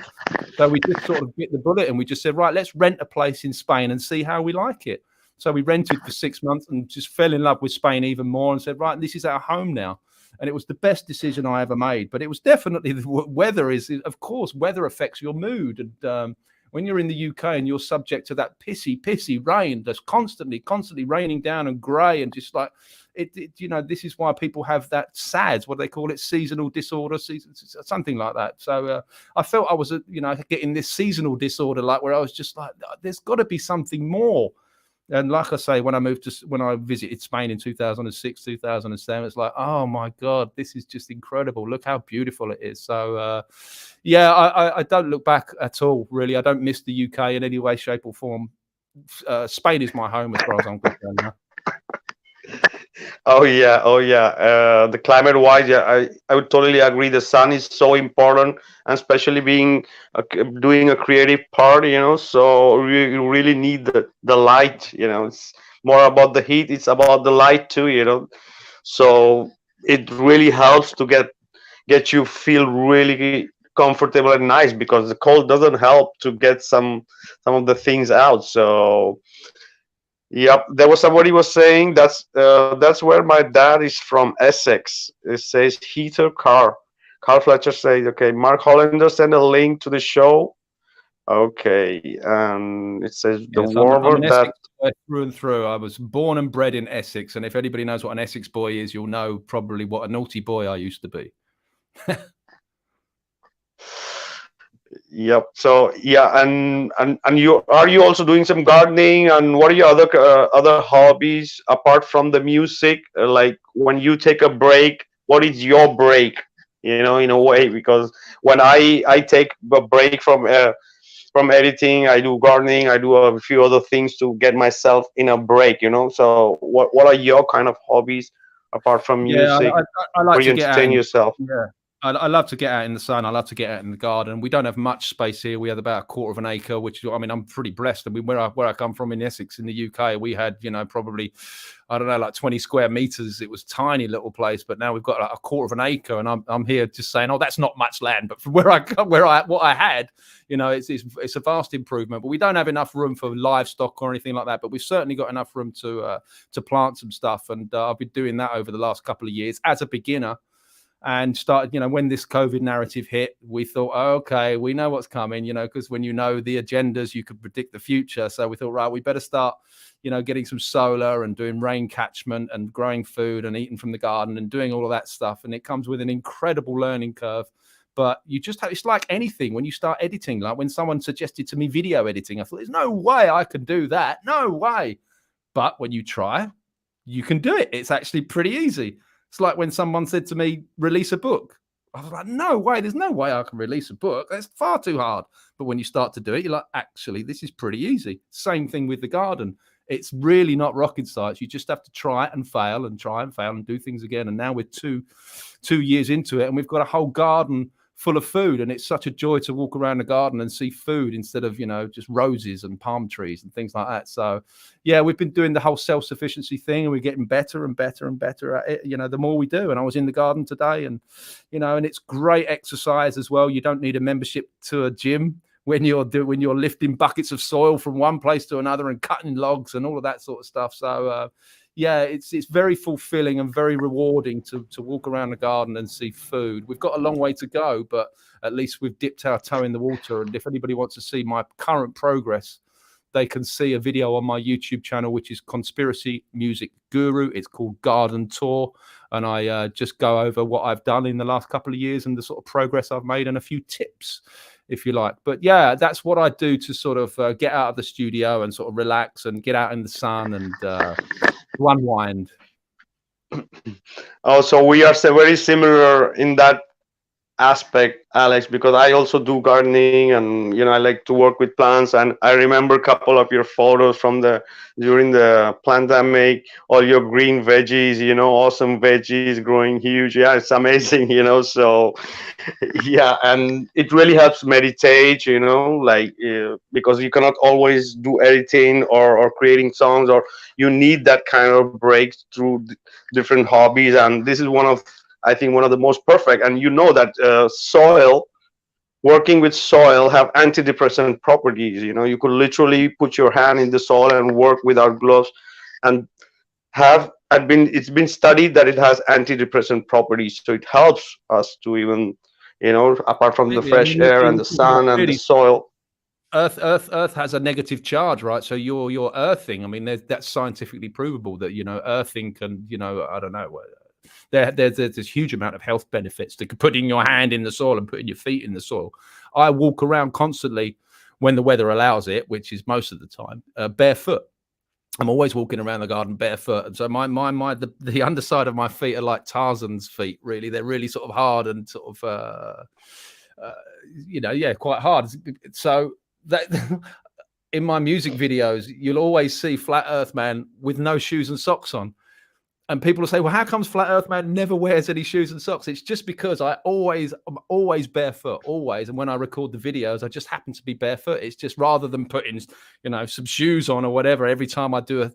So we just sort of bit the bullet and we just said, right, let's rent a place in Spain and see how we like it. So we rented for 6 months and just fell in love with Spain even more and said, right, this is our home now. And it was the best decision I ever made. But it was definitely the weather of course, weather affects your mood. And when you're in the UK and you're subject to that pissy rain that's constantly raining down and grey and just like this is why people have that SADS, what they call it, seasonal disorder, something like that. So I felt I was, getting this seasonal disorder, like where I was just like, there's got to be something more. And like I say, when I visited Spain in 2006, 2007, it's like, oh my God, this is just incredible. Look how beautiful it is. So, I don't look back at all, really. I don't miss the UK in any way, shape or form. Spain is my home as far as I'm concerned now. Oh yeah. The climate wise, I would totally agree. The sun is so important, and especially doing a creative part, so you really need the light, it's more about the heat. It's about the light too, so it really helps to get you feel really comfortable and nice, because the cold doesn't help to get some of the things out. So Yep, there was somebody was saying that's where my dad is from, Essex. It says heater car. Carl Fletcher says, okay, Mark Hollander sent a link to the show. Okay, and it says the Yes, I'm warmer an that. Essex boy through and through. I was born and bred in Essex, and if anybody knows what an Essex boy is, you'll know probably what a naughty boy I used to be. Yep. So yeah, and you are you also doing some gardening, and what are your other hobbies apart from the music? Like when you take a break, what is your break? You know, in a way, because when I take a break from editing, I do gardening, I do a few other things to get myself in a break. You know, so what are your kind of hobbies apart from Yeah, music, I where like you to get out entertain in. yourself? Yeah, I love to get out in the sun. I love to get out in the garden. We don't have much space here. We have about a quarter of an acre, which I mean, I'm pretty blessed. I mean, where I come from in Essex, in the UK, we had probably I don't know like 20 square meters. It was a tiny little place, but now we've got like a quarter of an acre, and I'm here just saying, oh, that's not much land, but from where I come, what I had, it's a vast improvement. But we don't have enough room for livestock or anything like that. But we've certainly got enough room to plant some stuff, and I've been doing that over the last couple of years as a beginner. And started, when this COVID narrative hit, we thought, oh, okay, we know what's coming, because when you know the agendas, you could predict the future. So we thought, right, we better start, getting some solar and doing rain catchment and growing food and eating from the garden and doing all of that stuff. And it comes with an incredible learning curve. But you just have, it's like anything when you start editing, like when someone suggested to me video editing, I thought, there's no way I can do that. No way. But when you try, you can do it. It's actually pretty easy. It's like when someone said to me, release a book. I was like, no way, there's no way I can release a book. That's far too hard. But when you start to do it, you're like, actually, this is pretty easy. Same thing with the garden. It's really not rocket science. You just have to try and fail and try and fail and do things again. And now we're two years into it, and we've got a whole garden full of food, and it's such a joy to walk around the garden and see food instead of just roses and palm trees and things like that. So yeah, we've been doing the whole self-sufficiency thing, and we're getting better and better and better at it, the more we do. And I was in the garden today, and and it's great exercise as well. You don't need a membership to a gym when you're lifting buckets of soil from one place to another and cutting logs and all of that sort of stuff. So yeah, it's very fulfilling and very rewarding to walk around the garden and see food. We've got a long way to go, but at least we've dipped our toe in the water. And if anybody wants to see my current progress, they can see a video on my YouTube channel, which is Conspiracy Music Guru. It's called Garden Tour. And I just go over what I've done in the last couple of years and the sort of progress I've made and a few tips, if you like. But yeah, that's what I do to sort of get out of the studio and sort of relax and get out in the sun and to unwind. Oh, so we are very similar in that aspect, Alex, because I also do gardening, and I like to work with plants. And I remember a couple of your photos from during the pandemic, all your green veggies, awesome veggies growing huge. Yeah, it's amazing, so yeah, and it really helps meditate, like because you cannot always do editing or creating songs, or you need that kind of breaks through different hobbies. And this is I think one of the most perfect. And that working with soil have antidepressant properties. You could literally put your hand in the soil and work without gloves, and it's been studied that it has antidepressant properties. So it helps us to even, apart from the fresh air and the sun and the soil. Earth has a negative charge, right? So you're earthing. I mean, that's scientifically provable that earthing can, I don't know. There's this huge amount of health benefits to putting your hand in the soil and putting your feet in the soil. I walk around constantly when the weather allows it, which is most of the time, barefoot. I'm always walking around the garden barefoot, and so the underside of my feet are like Tarzan's feet. Really, they're really sort of hard and sort of quite hard. So that in my music videos, you'll always see Flat Earth Man with no shoes and socks on. And people will say, well, how comes Flat Earth Man never wears any shoes and socks? It's just because I'm always barefoot, always. And when I record the videos, I just happen to be barefoot. It's just rather than putting, some shoes on or whatever, every time I do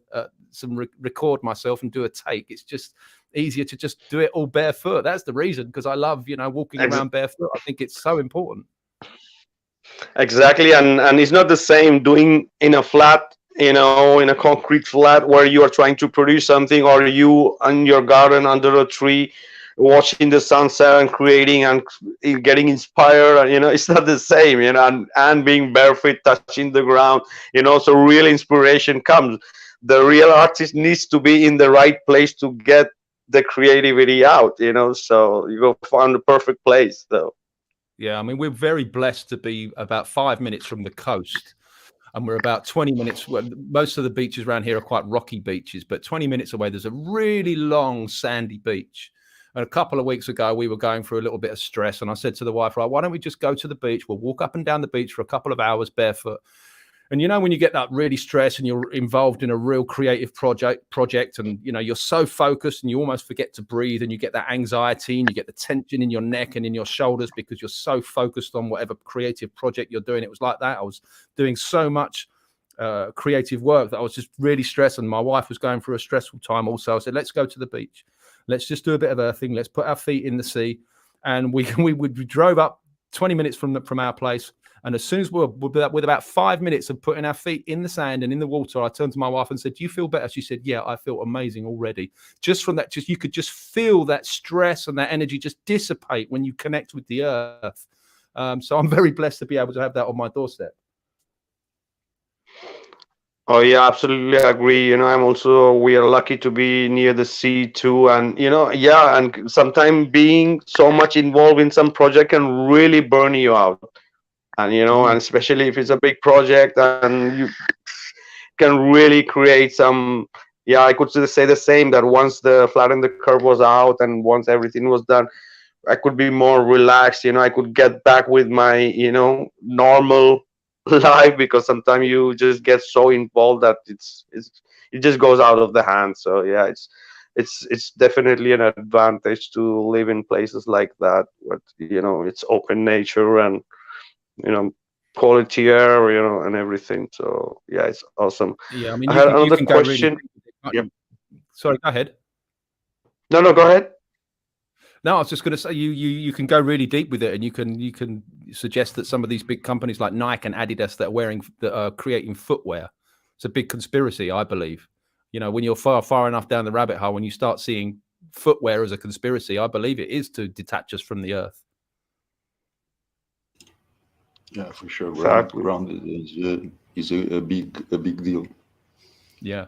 record myself and do a take, it's just easier to just do it all barefoot. That's the reason, because I love, walking around barefoot. I think it's so important. Exactly. And it's not the same doing in a flat in a concrete flat where you are trying to produce something, or you in your garden under a tree watching the sunset and creating and getting inspired, and it's not the same, and being barefoot touching the ground, so real inspiration comes. The real artist needs to be in the right place to get the creativity out, so you go find the perfect place, though. Yeah, I mean, we're very blessed to be about 5 minutes from the coast, and we're about 20 minutes. Well, most of the beaches around here are quite rocky beaches, but 20 minutes away, there's a really long sandy beach. And a couple of weeks ago, we were going through a little bit of stress, and I said to the wife, right, why don't we just go to the beach? We'll walk up and down the beach for a couple of hours barefoot. And when you get that really stressed and you're involved in a real creative project, and you're so focused and you almost forget to breathe, and you get that anxiety and you get the tension in your neck and in your shoulders because you're so focused on whatever creative project you're doing. It was like that. I was doing so much creative work that I was just really stressed, and my wife was going through a stressful time also. I said, let's go to the beach. Let's just do a bit of earthing. Let's put our feet in the sea. And we drove up 20 minutes from our place. And as soon as we're with about 5 minutes of putting our feet in the sand and in the water, I turned to my wife and said, do you feel better? She said, yeah, I feel amazing already. Just from that, you could just feel that stress and that energy just dissipate when you connect with the earth. So I'm very blessed to be able to have that on my doorstep. Oh yeah, absolutely agree. We are lucky to be near the sea too, and yeah, and sometimes being so much involved in some project can really burn you out. And and especially if it's a big project, and you can really create some. Yeah, I could say the same, that once the flatten the curve was out and once everything was done, I could be more relaxed. I could get back with my normal life, because sometimes you just get so involved that it just goes out of the hand. So yeah, it's definitely an advantage to live in places like that, with it's open nature and you know quality air, and everything. So yeah, it's awesome. Yeah, I mean, I had you another can go really question. deep with it, Yep. Sorry, go ahead. No, go ahead. No, I was just going to say you can go really deep with it, and you can suggest that some of these big companies like Nike and Adidas that are creating footwear. It's a big conspiracy, I believe. When you're far enough down the rabbit hole, when you start seeing footwear as a conspiracy, I believe it is to detach us from the earth. Yeah, for sure. Exactly. Grounded is a big deal. Yeah.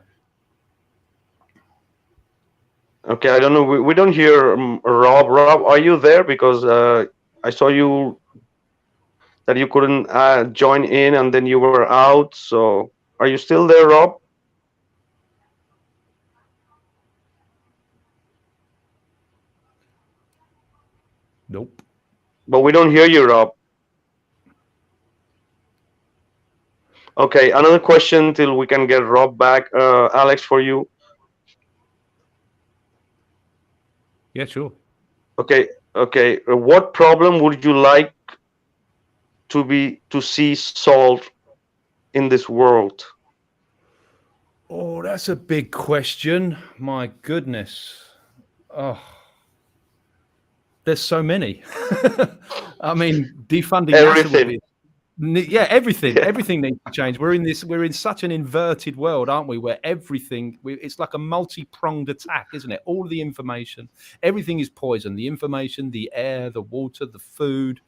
Okay, I don't know. We don't hear Rob. Rob, are you there? Because I saw you that you couldn't join in, and then you were out. So are you still there, Rob? Nope. But we don't hear you, Rob. Okay, another question till we can get Rob back. Alex, for you. Yeah, sure. Okay. What problem would you like to see solved in this world? Oh, that's a big question. My goodness. Oh, there's so many. I mean, defunding Everything. yeah, everything. Everything needs to change. We're in such an inverted world, aren't we? Where it's like a multi-pronged attack, isn't it? All the information, everything is poison. The information, the air, the water, the food.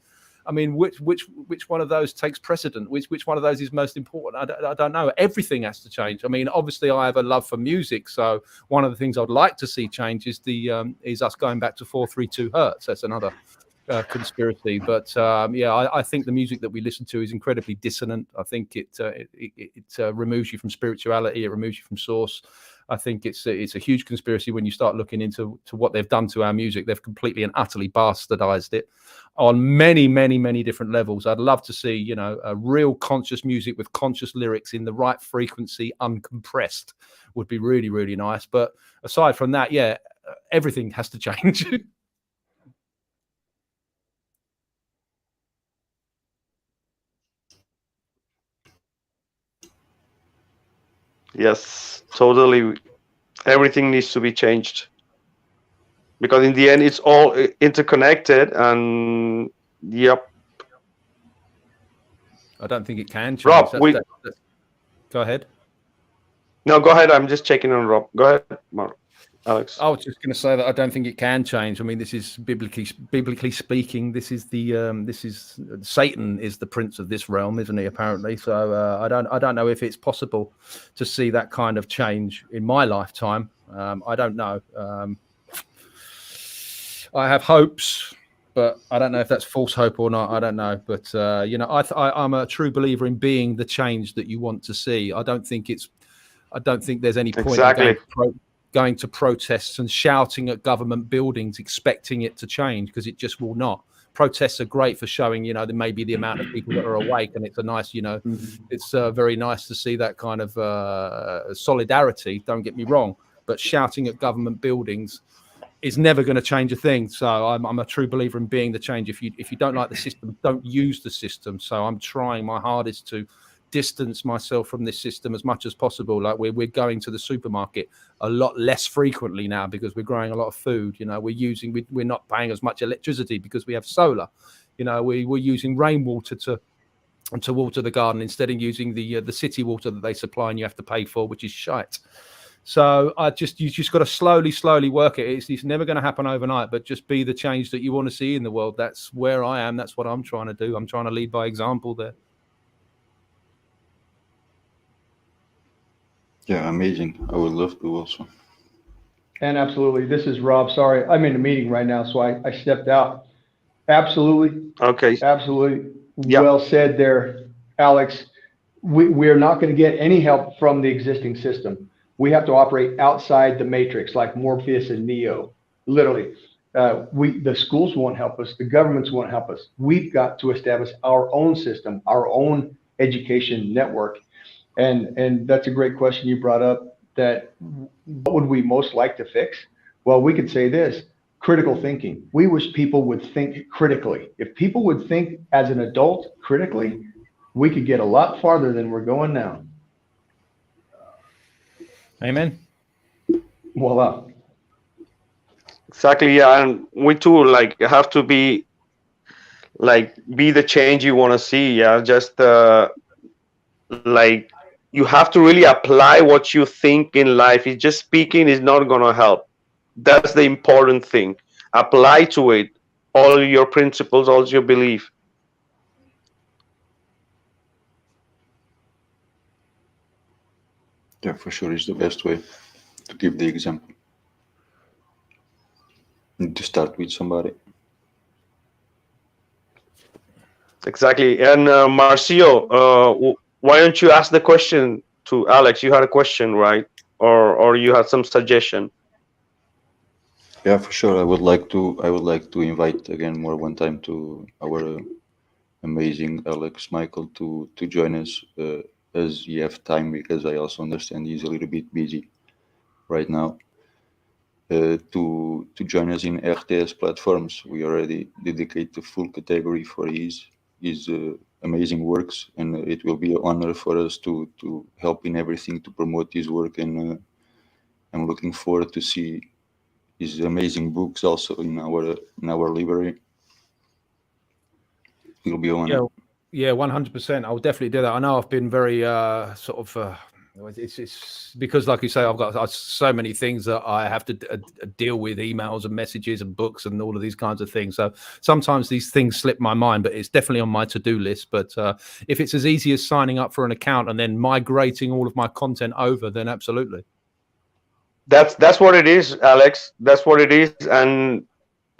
I mean, which one of those takes precedent? Which one of those is most important? I don't know. Everything has to change. I mean, obviously, I have a love for music, so one of the things I'd like to see change is is us going back to 4/3/2 hertz. That's another conspiracy. But yeah, I think the music that we listen to is incredibly dissonant. I think it removes you from spirituality. It removes you from source. I think it's a huge conspiracy when you start looking into what they've done to our music. They've completely and utterly bastardized it on many, many, many different levels. I'd love to see, a real conscious music with conscious lyrics in the right frequency, uncompressed, would be really, really nice. But aside from that, yeah, everything has to change. Yes, totally. Everything needs to be changed, because in the end, it's all interconnected. And yep. I don't think it can change. Rob, Go ahead. No, go ahead. I'm just checking on Rob. Go ahead, Mark. Alex. I was just going to say that I don't think it can change. I mean, this is biblically speaking, this is Satan is the prince of this realm, isn't he? Apparently, so I don't know if it's possible to see that kind of change in my lifetime. I don't know. I have hopes, but I don't know if that's false hope or not. I don't know, but I'm a true believer in being the change that you want to see. I don't think there's any point in going to protests and shouting at government buildings expecting it to change, because it just will not. Protests are great for showing, maybe the amount of people that are awake, and it's a nice, it's very nice to see that kind of solidarity. Don't get me wrong, but shouting at government buildings is never going to change a thing. So I'm a true believer in being the change. If you don't like the system, don't use the system. So I'm trying my hardest to distance myself from this system as much as possible. Like we're going to the supermarket a lot less frequently now because we're growing a lot of food. We're not paying as much electricity because we have solar. We're using rainwater to water the garden instead of using the city water that they supply and you have to pay for, which is shite. So you just got to slowly work it. It's never going to happen overnight, but just be the change that you want to see in the world. That's where I am. That's what I'm trying to do. I'm trying to lead by example there. Yeah, amazing. I would love to also. And absolutely. This is Rob. Sorry, I'm in a meeting right now, so I stepped out. Absolutely. Okay. Absolutely. Yep. Well said there, Alex. We're not going to get any help from the existing system. We have to operate outside the matrix, like Morpheus and Neo. Literally, the schools won't help us. The governments won't help us. We've got to establish our own system, our own education network. And that's a great question you brought up, that what would we most like to fix? Well, we could say this: critical thinking. We wish people would think critically. If people would think as an adult critically, we could get a lot farther than we're going now. Amen. Voila. Exactly. Yeah. And we too, have to be the change you want to see. Yeah. Just you have to really apply what you think in life. It's just speaking is not going to help. That's the important thing. Apply to it all your principles, all your belief. Yeah, for sure, is the best way to give the example. And to start with somebody. Exactly. And Marcio, why don't you ask the question to Alex? You had a question, right? Or you had some suggestion? Yeah, for sure. I would like to invite again one time to our amazing Alex Michael to join us as you have time, because I also understand he's a little bit busy right now. To join us in RTS platforms. We already dedicate the full category for his amazing works, and it will be an honor for us to help in everything to promote his work. And I'm looking forward to see his amazing books also in our library. It will be an honor. Yeah, 100%. I'll definitely do that. I know I've been very it's because, like you say, I've got so many things that I have to deal with, emails and messages and books and all of these kinds of things. So sometimes these things slip my mind, but it's definitely on my to-do list. But if it's as easy as signing up for an account and then migrating all of my content over, then absolutely. That's what it is, Alex. That's what it is. And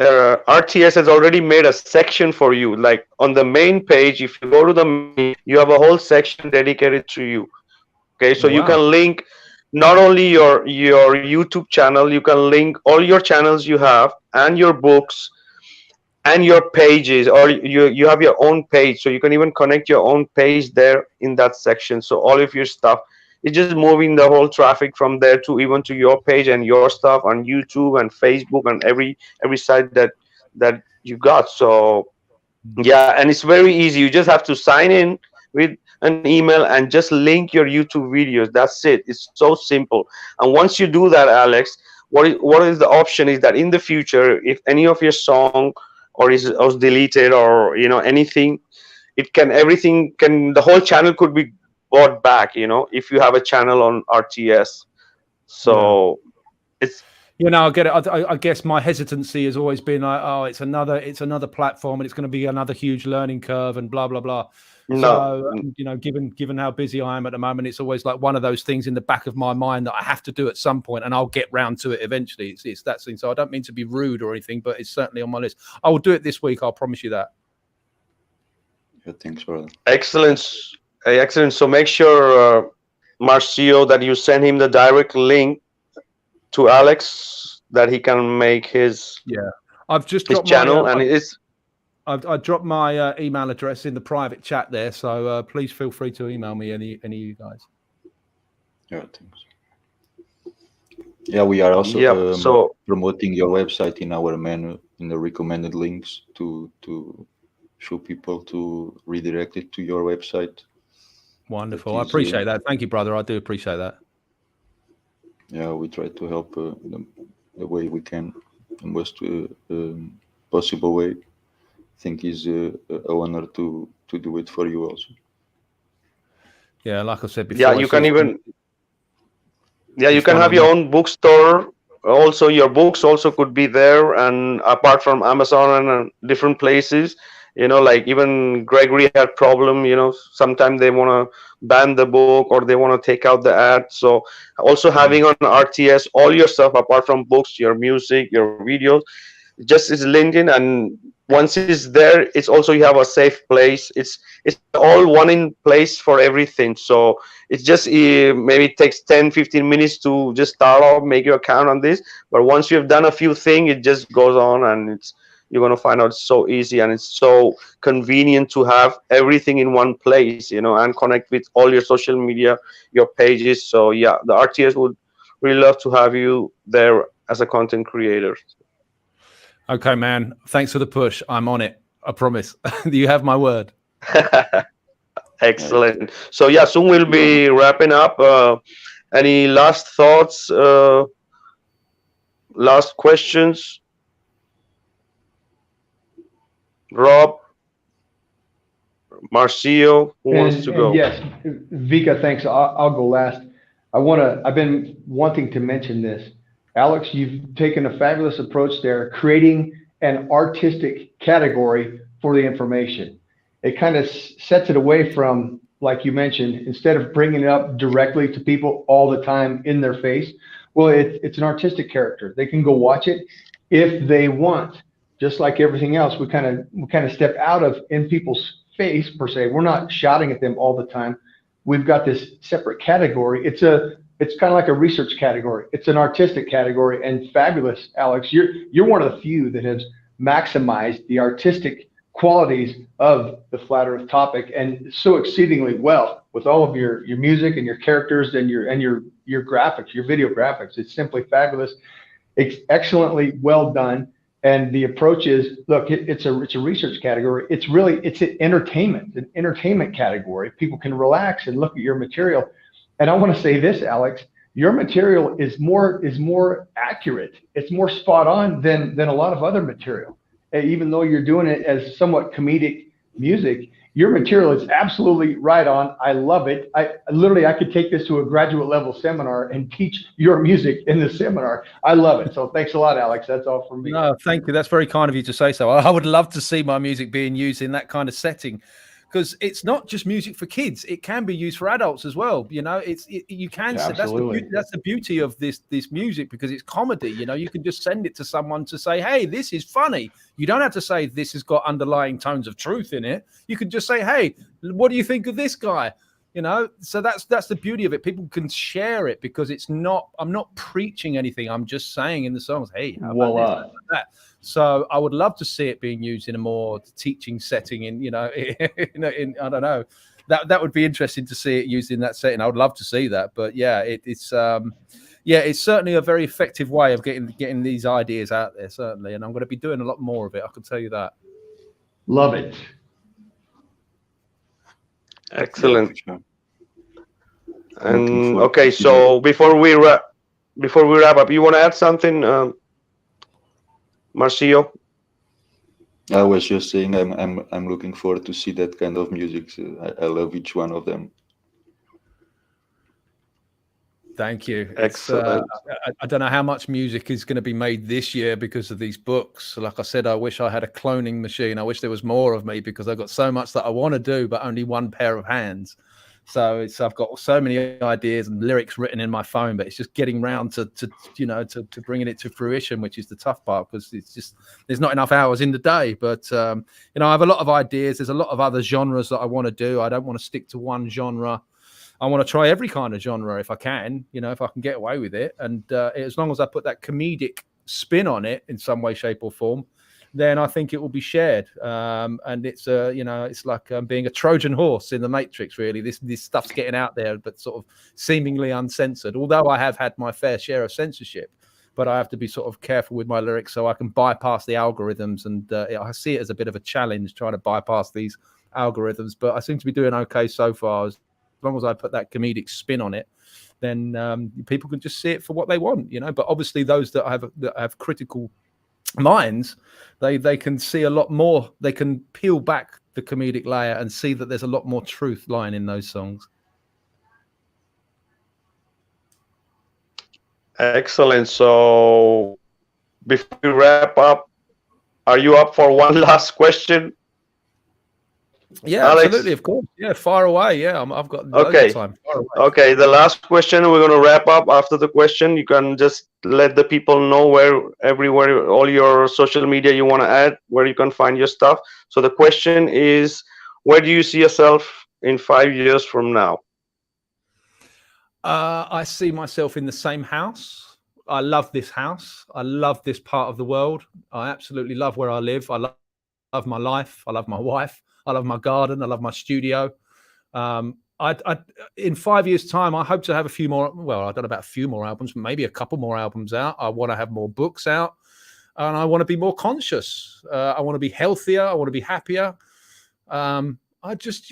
RTS has already made a section for you. Like on the main page, if you go to the main, you have a whole section dedicated to you. Okay, so you can link not only your YouTube channel, you can link all your channels you have and your books and your pages, or you have your own page, so you can even connect your own page there in that section. So all of your stuff, it's just moving the whole traffic from there to even to your page and your stuff on YouTube and Facebook and every site that you got. So yeah, and it's very easy. You just have to sign in with an email and just link your YouTube videos. That's it. It's so simple. And once you do that, Alex, what is the option is that in the future, if any of your song or was deleted or anything, the whole channel could be bought back, if you have a channel on RTS. So it's, I get it. I guess my hesitancy has always been like, oh, it's another platform, and it's going to be another huge learning curve, and blah blah blah. no. So, given how busy I am at the moment, it's always like one of those things in the back of my mind that I have to do at some point, and I'll get round to it eventually. It's that thing. So I don't mean to be rude or anything, but it's certainly on my list. I will do it this week. I'll promise you that. Yeah, thanks, brother. Excellent. Excellent. So make sure, Marcio, that you send him the direct link to Alex, that he can make his I've just his dropped channel, my, and it's. I dropped my email address in the private chat there, so please feel free to email me any of you guys. Yeah, thanks. Yeah, we are also So promoting your website in our menu, in the recommended links, to show people to redirect it to your website. Wonderful. I appreciate that. Thank you, brother. I do appreciate that. Yeah, we try to help the way we can, the most possible way. I think is an honor to do it for you also. Yeah, like I said before. yeah, you can even. Yeah, you can have your own bookstore. Also, your books also could be there, and apart from Amazon and different places, like even Gregory had problem. Sometimes they want to ban the book, or they want to take out the ad. So also having on RTS all your stuff apart from books, your music, your videos, just is linked in, and once it's there, it's also you have a safe place. It's all one in place for everything. So it's just maybe it takes 10-15 minutes to just start off, make your account on this. But once you have done a few things, it just goes on, and you're going to find out it's so easy, and it's so convenient to have everything in one place, and connect with all your social media, your pages. So yeah, the RTS would really love to have you there as a content creator. Okay, man. Thanks for the push. I'm on it. I promise. You have my word. Excellent. So yeah, soon we'll be wrapping up. Any last thoughts? Last questions? Rob, Marcio, who wants to go? Yes, Vika, thanks. I'll go last. I've been wanting to mention this. Alex, you've taken a fabulous approach there, creating an artistic category for the information. It kind of sets it away from, like you mentioned, instead of bringing it up directly to people all the time in their face. Well, it's an artistic character. They can go watch it if they want. Just like everything else, we kind of step out of in people's face per se. We're not shouting at them all the time. We've got this separate category. It's kind of like a research category. It's an artistic category, and fabulous, Alex. You're one of the few that has maximized the artistic qualities of the flat Earth topic, and so exceedingly well with all of your music and your characters and your graphics, your video graphics. It's simply fabulous. It's excellently well done. And the approach is, look, it's a research category. It's an entertainment category. People can relax and look at your material. And I want to say this, Alex, your material is more accurate. It's more spot on than a lot of other material. Even though you're doing it as somewhat comedic music, your material is absolutely right on. I love it. I could take this to a graduate level seminar and teach your music in the seminar. I love it. So thanks a lot, Alex. That's all from me. No, thank you. That's very kind of you to say so. I would love to see my music being used in that kind of setting, because it's not just music for kids. It can be used for adults as well. You can. Yeah, that's the beauty of this music, because it's comedy. You can just send it to someone to say, hey, this is funny. You don't have to say this has got underlying tones of truth in it. You can just say, hey, what do you think of this guy? So that's the beauty of it. People can share it, because I'm not preaching anything. I'm just saying in the songs, hey, how about this, that? So I would love to see it being used in a more teaching setting. In I don't know, that would be interesting to see it used in that setting. I would love to see that. But yeah, it's certainly a very effective way of getting these ideas out there, certainly. And I'm going to be doing a lot more of it. I can tell you that. Love it. Excellent. And okay, so before we wrap up, you want to add something, Marcio? I was just saying I'm looking forward to see that kind of music. I love each one of them. Thank you. It's Excellent. I don't know how much music is going to be made this year because of these books. Like I said, I wish I had a cloning machine. I wish there was more of me because I've got so much that I want to do, but only one pair of hands. So I've got so many ideas and lyrics written in my phone, but it's just getting round to bringing it to fruition, which is the tough part because it's just there's not enough hours in the day. But I have a lot of ideas. There's a lot of other genres that I want to do. I don't want to stick to one genre. I want to try every kind of genre if I can, if I can get away with it. And as long as I put that comedic spin on it in some way, shape or form, then I think it will be shared. And it's, it's like being a Trojan horse in the Matrix, really. This stuff's getting out there, but sort of seemingly uncensored. Although I have had my fair share of censorship, but I have to be sort of careful with my lyrics so I can bypass the algorithms. And I see it as a bit of a challenge trying to bypass these algorithms, but I seem to be doing okay so far. As long as I put that comedic spin on it, then people can just see it for what they want, But obviously, those that have critical minds, they can see a lot more. They can peel back the comedic layer and see that there's a lot more truth lying in those songs. Excellent. So before we wrap up, are you up for one last question? Yeah, Alex? Absolutely, of course. Yeah, far away. Yeah, I've got loads of time. Far away. Okay, the last question, we're going to wrap up. After the question, you can just let the people know everywhere, all your social media you want to add, where you can find your stuff. So the question is, where do you see yourself in 5 years from now? I see myself in the same house. I love this house. I love this part of the world. I absolutely love where I live. I love my life. I love my wife. I love my garden. I love my studio. In 5 years' time, I hope to have a few more. Well, I don't know about a few more albums, but maybe a couple more albums out. I want to have more books out, and I want to be more conscious. I want to be healthier. I want to be happier. I just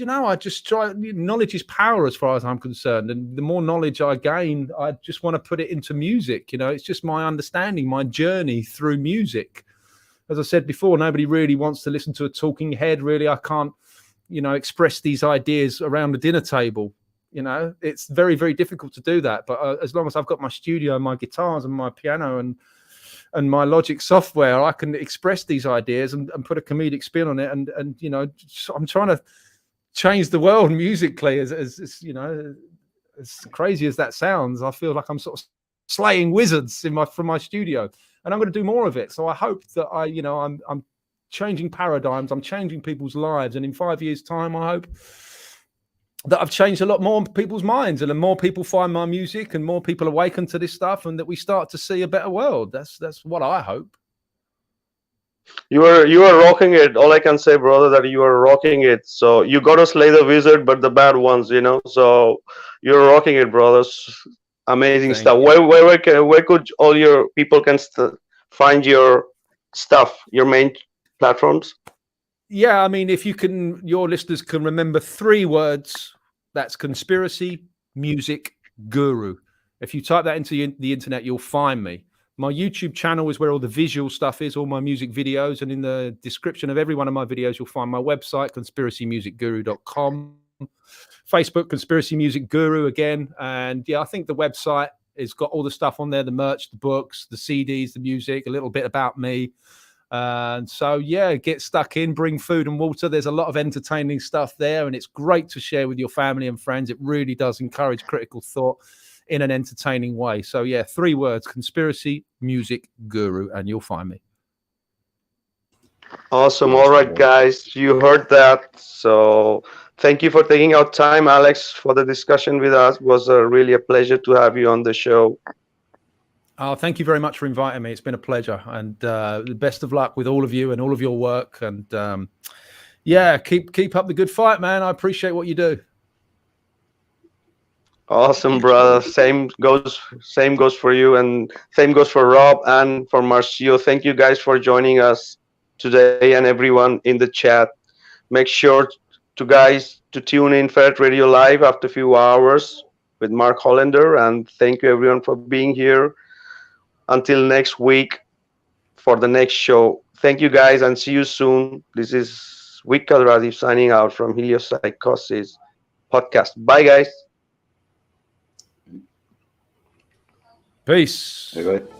try. Knowledge is power, as far as I'm concerned. And the more knowledge I gain, I just want to put it into music. It's just my understanding, my journey through music. As I said before, nobody really wants to listen to a talking head. Really, I can't, express these ideas around the dinner table. It's very, very difficult to do that. But as long as I've got my studio, my guitars and my piano and my Logic software, I can express these ideas and put a comedic spin on it. And I'm trying to change the world musically. As crazy as that sounds, I feel like I'm sort of slaying wizards from my studio. And I'm going to do more of it. So I hope that I'm changing paradigms. I'm changing people's lives. And in 5 years' time, I hope that I've changed a lot more people's minds, and more people find my music, and more people awaken to this stuff, and that we start to see a better world. That's what I hope. You are rocking it. All I can say, brother, that you are rocking it. So you got to slay the wizard, but the bad ones, So you're rocking it, brothers. Amazing Thank stuff. you. Where could all your people can find your stuff, your main platforms? Yeah, I mean, if your listeners can remember 3 words, that's conspiracy, music, guru. If you type that into the internet, you'll find me. My YouTube channel is where all the visual stuff is, all my music videos. And in the description of every one of my videos, you'll find my website, conspiracymusicguru.com. Facebook, Conspiracy Music Guru again. And yeah, I think the website has got all the stuff on there, the merch, the books, the CDs, the music, a little bit about me. And so, yeah, get stuck in, bring food and water. There's a lot of entertaining stuff there, and it's great to share with your family and friends. It really does encourage critical thought in an entertaining way. So, yeah, 3 words, Conspiracy Music Guru, and you'll find me. Awesome. All right, guys, you heard that. So thank you for taking out time, Alex, for the discussion with us. It was really a pleasure to have you on the show. Oh, thank you very much for inviting me. It's been a pleasure, and the best of luck with all of you and all of your work. And yeah, keep up the good fight, man. I appreciate what you do. Awesome, brother. Same goes for you, and same goes for Rob and for Marcio. Thank you guys for joining us today, and everyone in the chat. Make sure to tune in Ferret Radio Live after a few hours with Mark Hollander, and thank you everyone for being here. Until next week for the next show. Thank you guys, and see you soon. This is Vikka Draziv signing out from Heliopsychosis podcast. Bye, guys. Peace. Bye bye.